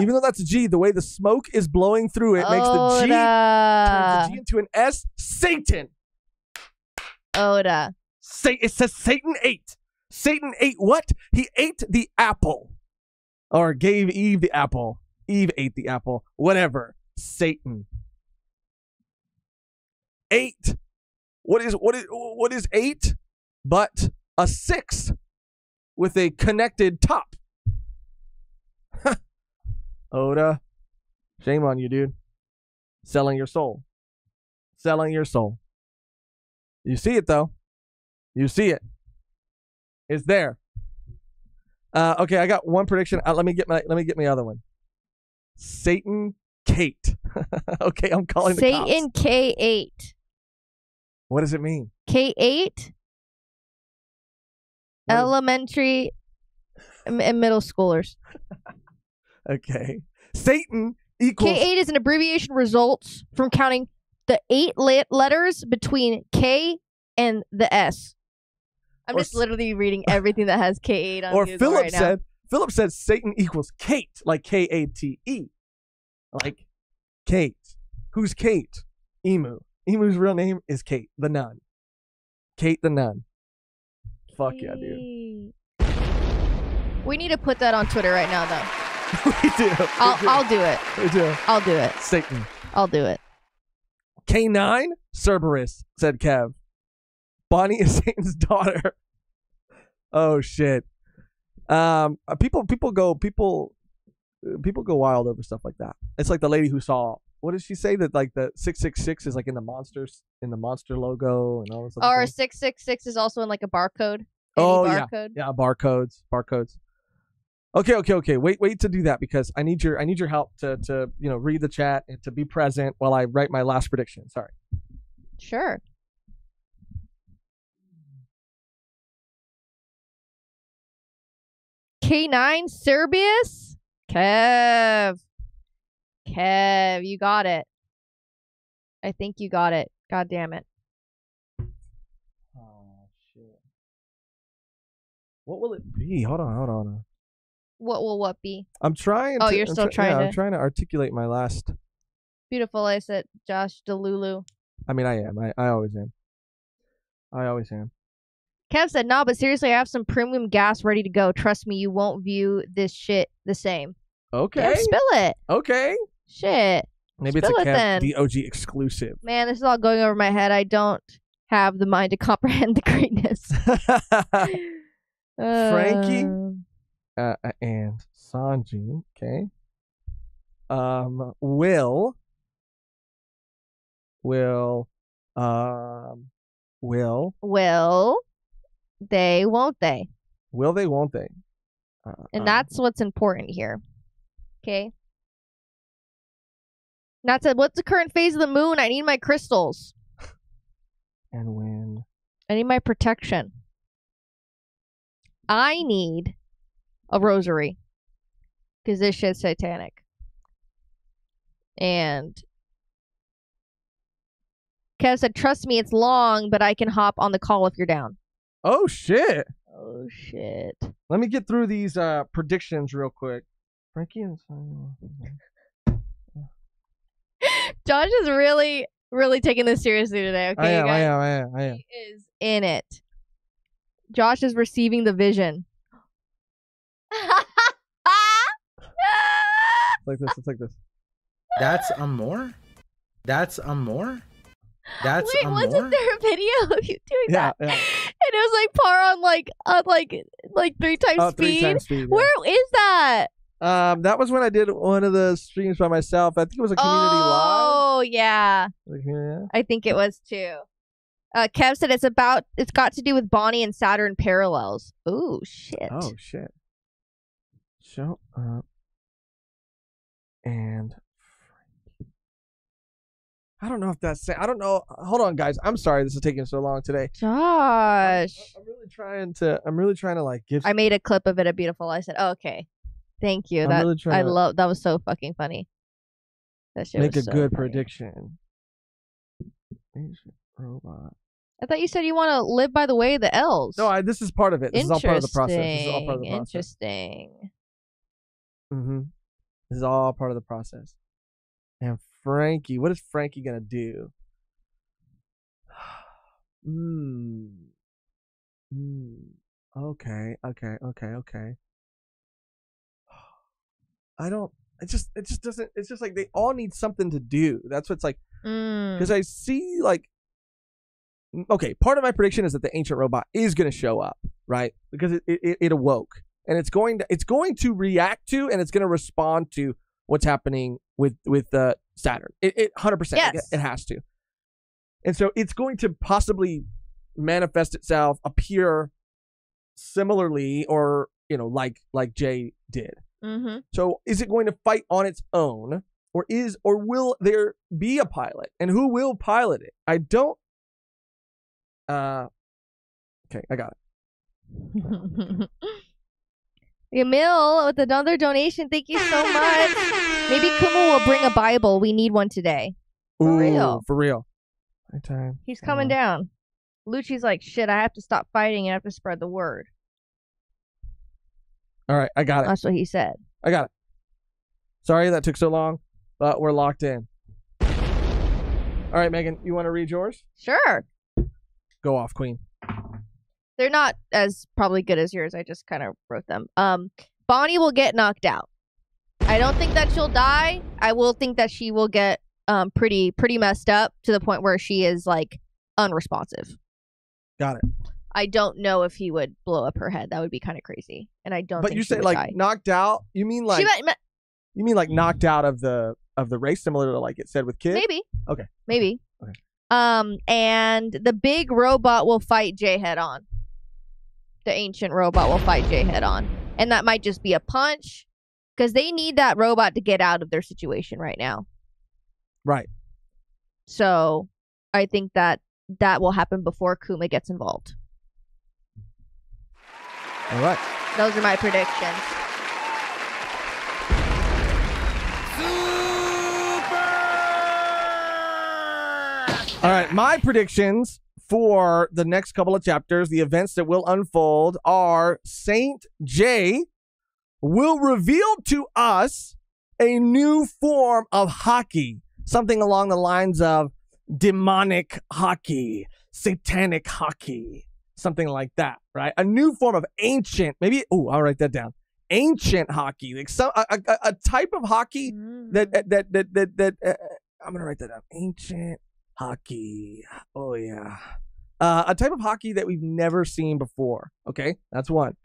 Even though that's a G, the way the smoke is blowing through it makes the G turns the G into an S. Satan. Oda. It says Satan ate. Satan ate what? He ate the apple. Or gave Eve the apple. Eve ate the apple. Whatever. Satan. 8. What is 8 but a 6 with a connected top? Oda, shame on you, dude. Selling your soul. You see it though. You see it. It's there. Okay, I got one prediction. Let me get my other one. Satan Kate. Okay, I'm calling the cops. Satan K8. What does it mean? K8? Elementary and middle schoolers. Okay. Satan equals... K8 is an abbreviation results from counting the 8 letters between K and the S. I'm just literally reading everything that has K8 on Google Philip right now. Philip said Satan equals Kate, like Kate. Like Kate. Who's Kate? Emu. Emu's real name is Kate the Nun. Kate the Nun. Fuck yeah, dude. We need to put that on Twitter right now, though. We do. I'll do it. We do. I'll do it. Satan. I'll do it. K9 Cerberus, said Kev. Bonnie is Satan's daughter. Oh shit. People go wild over stuff like that. It's like the lady who saw, what did she say, that like the 666 is like in the monster logo and all this other Or thing? 666 is also in like a barcode. Oh barcode. Yeah, barcodes. Okay. Wait to do that, because I need your help to read the chat and to be present while I write my last prediction. Sorry. Sure. K9 Serbius? Kev, you got it. I think you got it. God damn it. Oh shit. What will it be? Hold on. What will what be? I'm trying. Oh, you're still trying to. I'm trying to articulate my last. Beautiful, I said Josh Delulu. I mean, I am. I always am. Kev said, nah, but seriously, I have some premium gas ready to go. Trust me, you won't view this shit the same. Okay. Yeah, spill it. Okay. Shit. Maybe Spill it's a it Kev then. DOG exclusive. Man, this is all going over my head. I don't have the mind to comprehend the greatness. Frankie and Sanji. Okay. Will they, won't they? Will they, won't they? And that's what's important here. Okay. That's it. What's the current phase of the moon? I need my crystals. And when? I need my protection. I need a rosary. Because this shit's satanic. And Kev said, trust me, it's long, but I can hop on the call if you're down. Oh, shit. Oh, shit. Let me get through these predictions real quick. Frankie and Josh is really, really taking this seriously today. Okay, I am. He is in it. Josh is receiving the vision. It's like this. That's a more? That's a more? That's Wait, a wasn't more? there a video of you doing Yeah, that? yeah. And it was like par on like 3 times speed. 3 times speed. Yeah. Where is that? That was when I did one of the streams by myself. I think it was a community live. Oh yeah, Yeah. I think it was too. Kev said it's got to do with Bonnie and Saturn parallels. Ooh shit. Oh shit. Show up. And I don't know if that's. I don't know. Hold on, guys. I'm sorry this is taking so long today. Josh. I'm really trying to like give. I made a clip of it at Beautiful. I said, oh, okay. Thank you. I'm That really trying to that was so fucking funny. That shit make a was so good funny. prediction. Ancient robot. I thought you said you want to live by the way of the elves. No, this is part of it. This is all part of the process. This is all part of the process. Interesting. Mm-hmm. This is all part of the process. And Frankie, what is Frankie gonna do? Okay. I don't. It just doesn't. It's just like they all need something to do. That's what's like. Because I see like. Okay, part of my prediction is that the ancient robot is going to show up, right? Because it awoke, and it's going to react to, and it's going to respond to what's happening with Saturn. It 100%. Yes. It has to, and so it's going to possibly manifest itself, appear similarly, or like Jay did. Mm-hmm. So is it going to fight on its own, or will there be a pilot, and who will pilot it? I don't. Okay, I got it. Emil with another donation. Thank you so much. Maybe Kumo will bring a Bible. We need one today. For real. For real. My time. He's coming down. Lucci's like, shit, I have to stop fighting and I have to spread the word. All right, I got it. That's what he said. I got it. Sorry that took so long, but we're locked in. All right, Megan, you want to read yours? Sure. Go off, Queen. They're not as probably good as yours. I just kind of wrote them. Bonnie will get knocked out. I don't think that she'll die. I will think that she will get pretty messed up to the point where she is like unresponsive. Got it. I don't know if he would blow up her head. That would be kind of crazy. And I don't. But think you she say would like die. knocked out? You mean like you mean like knocked out of the race, similar to like it said with Kid? Maybe. Okay. Maybe. Okay. And the big robot will fight Jay head on. The ancient robot will fight Jay head on. And that might just be a punch. Because they need that robot to get out of their situation right now. Right. So I think that will happen before Kuma gets involved. All right. Those are my predictions. All right, my predictions for the next couple of chapters, the events that will unfold, are Saint J will reveal to us a new form of hockey, something along the lines of demonic hockey, satanic hockey, something like that, right? A new form of ancient, maybe, I'll write that down. Ancient hockey, like a type of hockey that I'm going to write that down. Ancient hockey. Oh, yeah. A type of hockey that we've never seen before. Okay, that's one.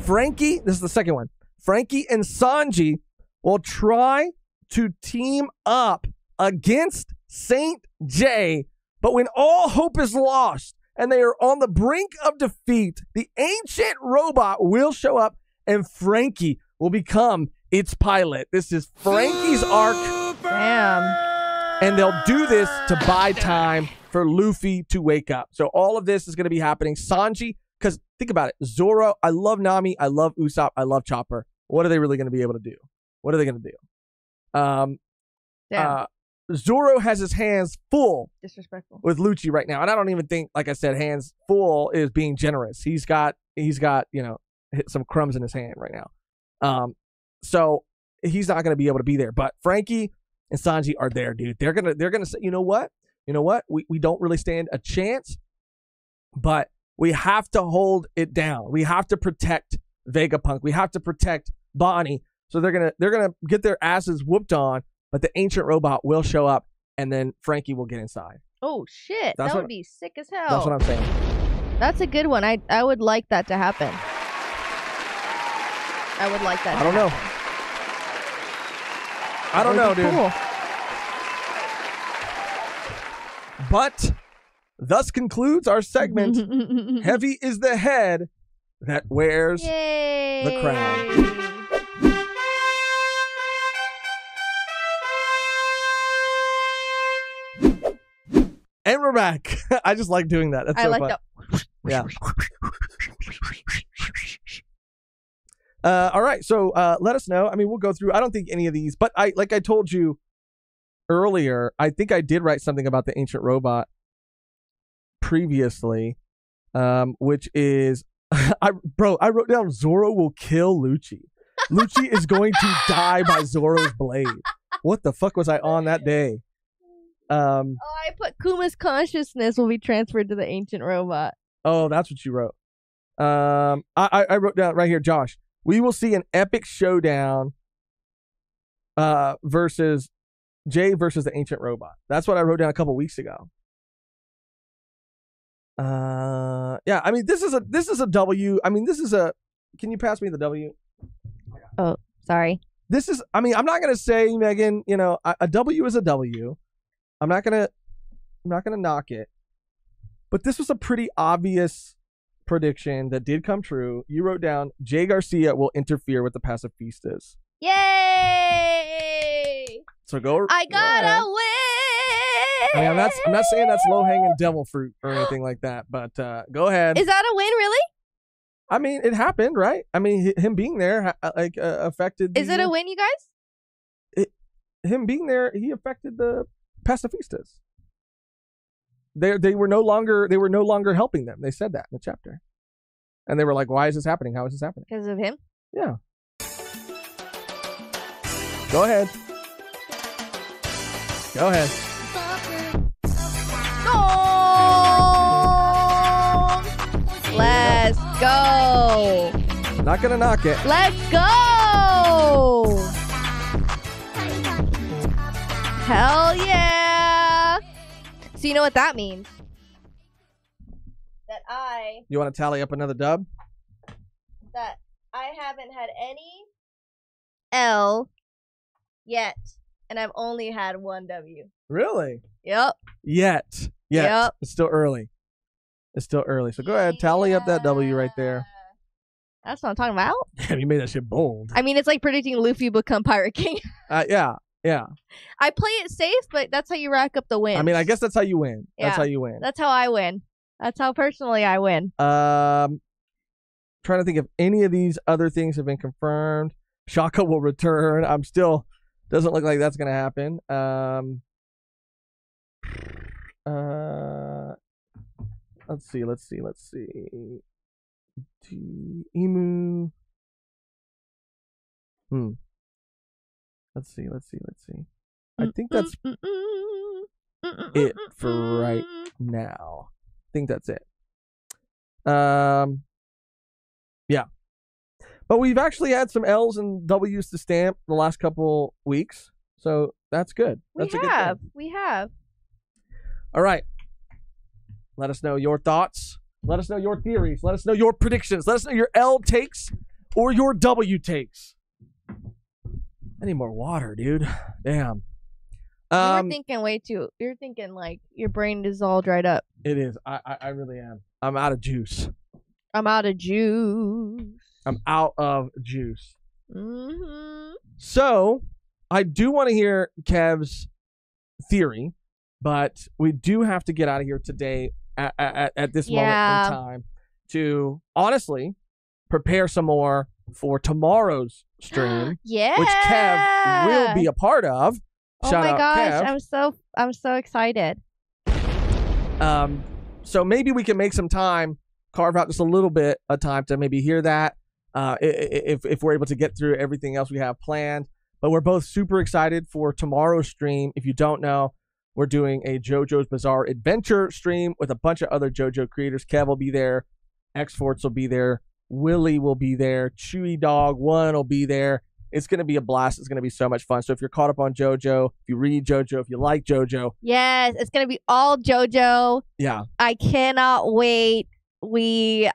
Frankie, this is the second one. Frankie and Sanji will try to team up against Saint J, but when all hope is lost and they are on the brink of defeat, the ancient robot will show up and Frankie will become its pilot. This is Frankie's arc. Damn. And they'll do this to buy time for Luffy to wake up. So all of this is going to be happening. Sanji, because think about it. Zoro, I love Nami, I love Usopp, I love Chopper. What are they really going to be able to do? What are they going to do? Zoro has his hands full Disrespectful. with Lucci right now. And I don't even think, like I said, hands full is being generous. He's got, some crumbs in his hand right now. So he's not going to be able to be there. But Frankie and Sanji are there, dude. They're gonna say, you know what? We don't really stand a chance, but we have to hold it down. We have to protect Vegapunk. We have to protect Bonnie. So they're gonna get their asses whooped on, but the ancient robot will show up, and then Frankie will get inside. Oh shit, that would be sick as hell. That's what I'm saying. That's a good one. I would like that to happen. I would like that. I don't know. I don't know, dude. Cool. But thus concludes our segment. Heavy is the head that wears the crown. And we're back. I just like doing that. That's so I like fun. that. Yeah. All right. So let us know. I mean, we'll go through. I don't think any of these, but like I told you earlier, I think I did write something about the ancient robot previously, which is, I wrote down Zoro will kill Lucci. Lucci is going to die by Zoro's blade. What the fuck was I on that day? I put Kuma's consciousness will be transferred to the ancient robot. Oh, that's what you wrote. I wrote down right here, Josh. We will see an epic showdown versus Jay versus the ancient robot. That's what I wrote down a couple weeks ago. Yeah, I mean this is a W. I mean this is a. Can you pass me the W? Oh, sorry. This is. I mean I'm not gonna say, Megan. A W is a W. I'm not gonna knock it, but this was a pretty obvious prediction that did come true. You wrote down Jay Garcia will interfere with the pacifistas. Yay! So go. I gotta win. I mean, I'm not saying that's low hanging devil fruit or anything like that, but go ahead. Is that a win, really? I mean, it happened, right? I mean, him being there affected. Is it a win, you guys? Him being there, he affected the pacifistas. They were no longer helping them. They said that in the chapter, and they were like, "Why is this happening? How is this happening?" Because of him. Yeah. Go ahead. Go ahead. Oh! Let's go. Not gonna knock it. Let's go. Hell yeah. So you know what that means? That You want to tally up another dub? That I haven't had any L yet, and I've only had one W. Really? Yep. Yet. Yep. It's still early. So go ahead, tally up that W right there. That's what I'm talking about. Damn, you made that shit bold. I mean, it's like predicting Luffy become Pirate King. Yeah. I play it safe, but that's how you rack up the wins. I mean, I guess that's how you win. Yeah. That's how you win. That's how I win. That's how personally I win. Trying to think if any of these other things have been confirmed. Shaka will return. Doesn't look like that's gonna happen. Let's see. Emu. Let's see. I think that's it for right now. I think that's it. Yeah. But we've actually had some L's and W's to stamp the last couple weeks. So that's good. That's a good thing. We have. All right. Let us know your thoughts. Let us know your theories. Let us know your predictions. Let us know your L takes or your W takes. I need more water, dude. Damn. You're thinking way too. You're thinking like your brain is all dried up. It is. I really am. I'm out of juice. I'm out of juice. I'm out of juice. Mm-hmm. So I do want to hear Kev's theory, but we do have to get out of here today at this moment in time to honestly prepare some more for tomorrow's stream, Yeah. which Kev will be a part of. Oh Shout my out, gosh, Kev. I'm so excited. So maybe we can make some time, carve out just a little bit of time to maybe hear that. If we're able to get through everything else we have planned. But we're both super excited for tomorrow's stream. If you don't know, we're doing a JoJo's Bizarre Adventure stream with a bunch of other JoJo creators. Kev will be there. X-Force will be there. Willie will be there. Chewy Dog 1 will be there. It's going to be a blast. It's going to be so much fun. So if you're caught up on JoJo, if you read JoJo, if you like JoJo. Yes, it's going to be all JoJo. Yeah. I cannot wait. I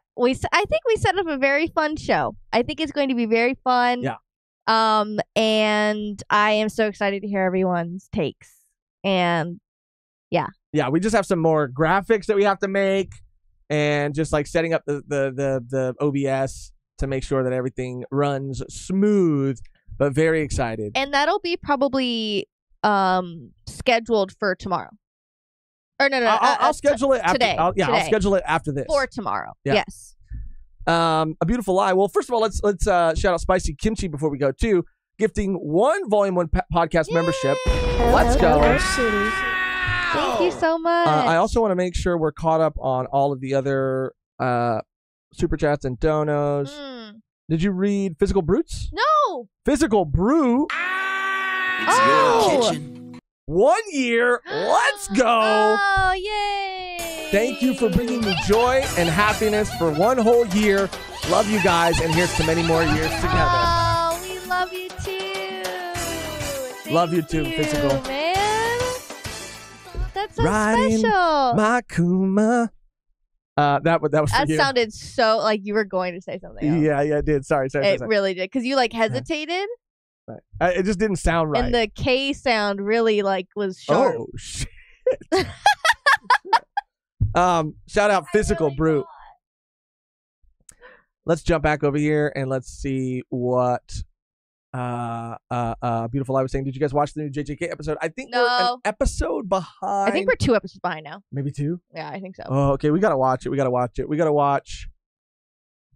think we set up a very fun show. I think it's going to be very fun. Yeah. And I am so excited to hear everyone's takes. And yeah, we just have some more graphics that we have to make, and just like setting up the OBS to make sure that everything runs smooth. But very excited. And that'll be probably scheduled for tomorrow. Or no, I'll schedule it after today. I'll Today. schedule it after this For tomorrow. Yeah. Yes. A beautiful lie. Well, first of all, let's shout out Spicy Kimchi before we go too, gifting one Volume 1 podcast membership. Let's go. Thank you so much. I also want to make sure we're caught up on all of the other super chats and donos. Did you read Physical Brutes? No. Physical Brew. It's your kitchen. 1 year. Let's go. Oh, yay. Thank you for bringing me joy and happiness for 1 whole year. Love you guys, and here's to many more years together. Oh, we love you too. Love you too, Physical. Man. That's so Riding special. my Kuma. That was for That you. sounded so like you were going to say something else. Yeah, it did. Sorry. It really did. Because you like hesitated. Right. It just didn't sound right. And the K sound really like was sharp. Oh shit. Shout out Physical Brute. Let's jump back over here and let's see what Beautiful I was saying. Did you guys watch the new JJK episode? I think we're an episode behind. I think we're 2 episodes behind now. Maybe 2? Yeah, I think so. Oh, okay. We gotta watch it. We gotta watch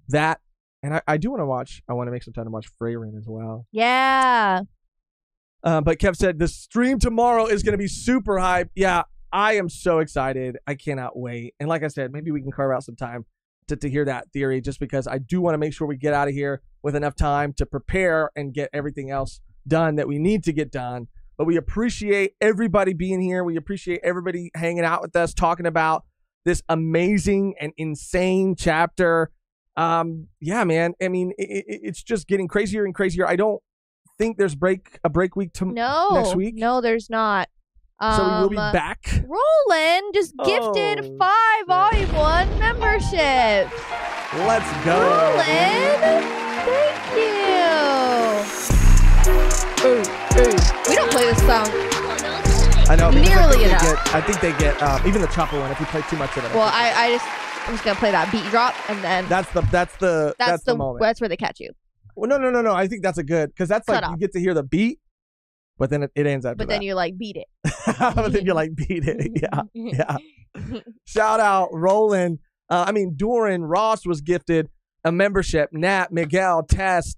that. And I do want to watch. I want to make some time to watch Freyrin as well. Yeah. But Kev said the stream tomorrow is going to be super hype. Yeah, I am so excited. I cannot wait. And like I said, maybe we can carve out some time to hear that theory, just because I do want to make sure we get out of here with enough time to prepare and get everything else done that we need to get done. But we appreciate everybody being here. We appreciate everybody hanging out with us, talking about this amazing and insane chapter. Yeah, man. I mean, it's just getting crazier and crazier. I don't think there's a break week next week. No, there's not. So we will be back. Roland just gifted 5 Volume 1 memberships. Let's go. Roland, thank you. We don't play this song. I know. Nearly enough. I think they get even the chopper one if we play too much of it. Well, I'm just gonna play that beat drop, and then that's the moment. That's where they catch you. Well, no. I think that's a good, because that's like you get to hear the beat, but then it ends after But then you like beat it. But then you like beat it. Yeah. Shout out Roland. Doran Ross was gifted a membership. Nat, Miguel, Test.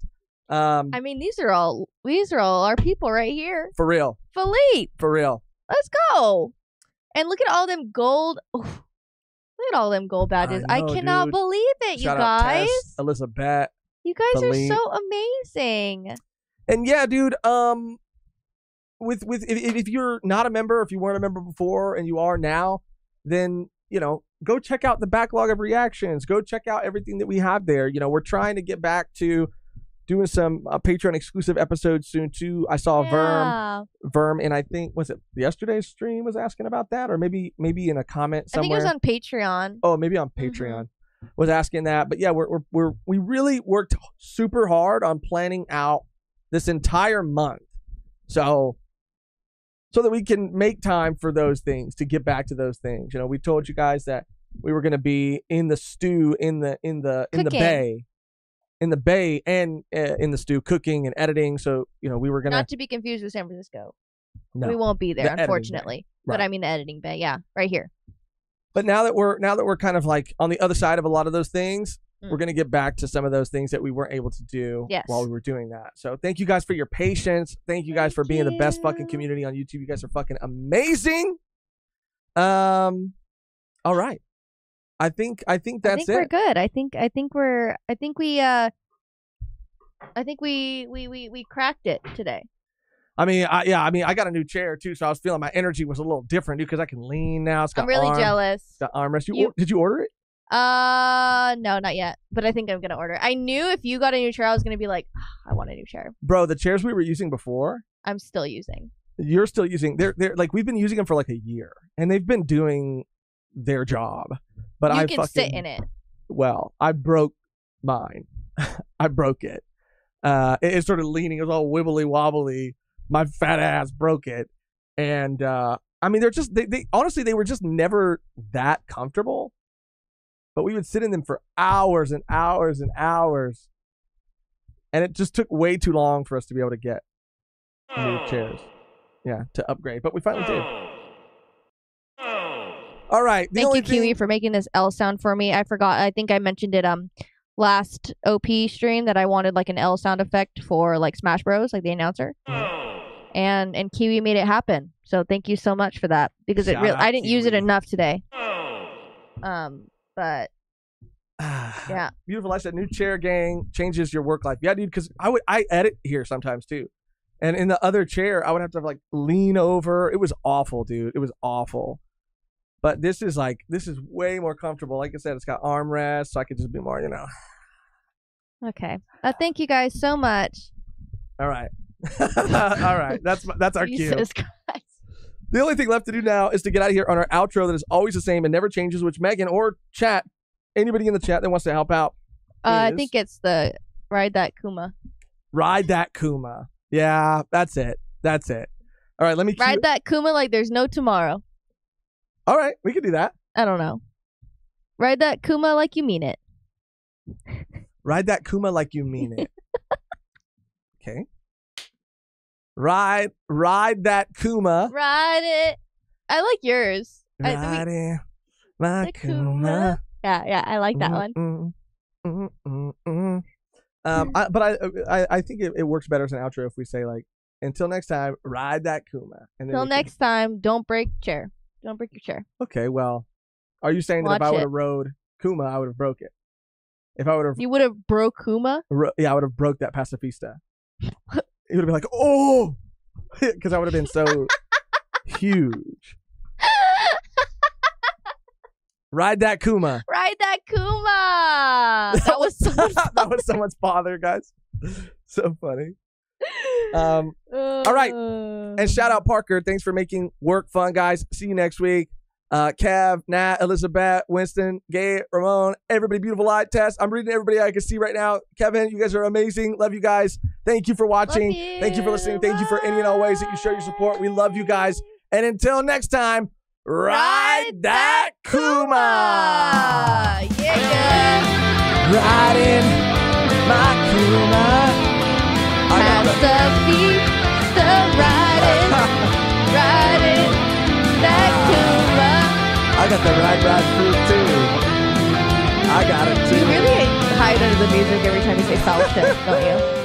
I mean, these are all our people right here. For real. Philippe. For real. Let's go. And look at all them gold. Look at all them gold badges. I cannot believe it, Shout you guys. Out Tess, Elizabeth. You guys Philippe. are so amazing. And yeah, dude, if you're not a member, if you weren't a member before and you are now, then, go check out the backlog of reactions. Go check out everything that we have there. We're trying to get back to doing some Patreon exclusive episodes soon too. I saw Verm, and I think, was it yesterday's stream was asking about that, or maybe in a comment somewhere. I think it was on Patreon. Oh, maybe on Patreon was asking that. But yeah, we really worked super hard on planning out this entire month So that we can make time for those things, to get back to those things. You know, we told you guys that we were going to be in the stew, in the bay and in the stew, cooking and editing. So, you know, we were going Not to be confused with San Francisco. No, we won't be there, editing unfortunately. bay. Right. But I mean the editing bay. Yeah, right here. But now that we're kind of like on the other side of a lot of those things, we're going to get back to some of those things that we weren't able to do while we were doing that. So thank you guys for your patience. Thank you guys for being the best fucking community on YouTube. You guys are fucking amazing. All right. I think that's it. We're good. I think we cracked it today. I mean, I got a new chair too, so I was feeling my energy was a little different, dude, because I can lean now. It's got I'm really jealous. It's got armrest. Did you order it? No, not yet. But I think I'm gonna order it. I knew if you got a new chair, I was gonna be like, I want a new chair. Bro, the chairs we were using before, I'm still using. You're still using. They're like, we've been using them for like a year, and they've been doing their job. But you can sit in it. Well, I broke mine. I broke it. It started leaning. It was all wibbly wobbly. My fat ass broke it, and I mean, they're just they honestly, they were just never that comfortable. But we would sit in them for hours and hours and hours, and it just took way too long for us to be able to get new chairs, to upgrade. But we finally did. All right. Thank you, Kiwi, for making this L sound for me. I forgot. I think I mentioned it last OP stream that I wanted like an L sound effect for like Smash Bros, like the announcer. And Kiwi made it happen. So thank you so much for that, because I didn't use it enough today. But yeah. Beautiful. I said new chair gang changes your work life. Yeah, dude, because I edit here sometimes too. And in the other chair, I would have to like lean over. It was awful, dude. It was awful. But this is way more comfortable. Like I said, it's got armrests, so I could just be more, Okay. Thank you guys so much. All right. All right. That's our cue. Jesus Christ. The only thing left to do now is to get out of here on our outro that is always the same and never changes, which Mehgan or chat, anybody in the chat that wants to help out. I think it's the Ride That Kuma. Ride That Kuma. Yeah, that's it. That's it. All right, let me Ride that Kuma like there's no tomorrow. All right, we can do that. I don't know. Ride that Kuma like you mean it. Ride that Kuma like you mean it. Okay. Ride that Kuma. Ride it. I like yours. Ride it, my Kuma. Yeah, I like that one. But I think it works better as an outro if we say like, until next time, ride that Kuma. Until next time, don't break chair. Don't break your chair. Okay, well, are you saying that if I would have rode Kuma, I would have broke it? If I would have, you would have broke Kuma? Yeah, I would have broke that pacifista. It would have been like, oh, because I would have been so huge. Ride that Kuma. Ride that Kuma. That was so that was someone's father, guys. So funny. All right. And shout out Parker. Thanks for making work fun, guys. See you next week. Cav, Nat, Elizabeth, Winston, Gay, Ramon, everybody, beautiful eye test. I'm reading everybody I can see right now. Kevin, you guys are amazing. Love you guys. Thank you for watching. Thank you for listening. Thank you for any and all ways that you show your support. We love you guys. And until next time, ride that Kuma. Yeah. Riding my Kuma. Pacifista, riding that Kuma. I got the ride fruit too. I got it too. You really hide under the music every time you say fellowship, don't you?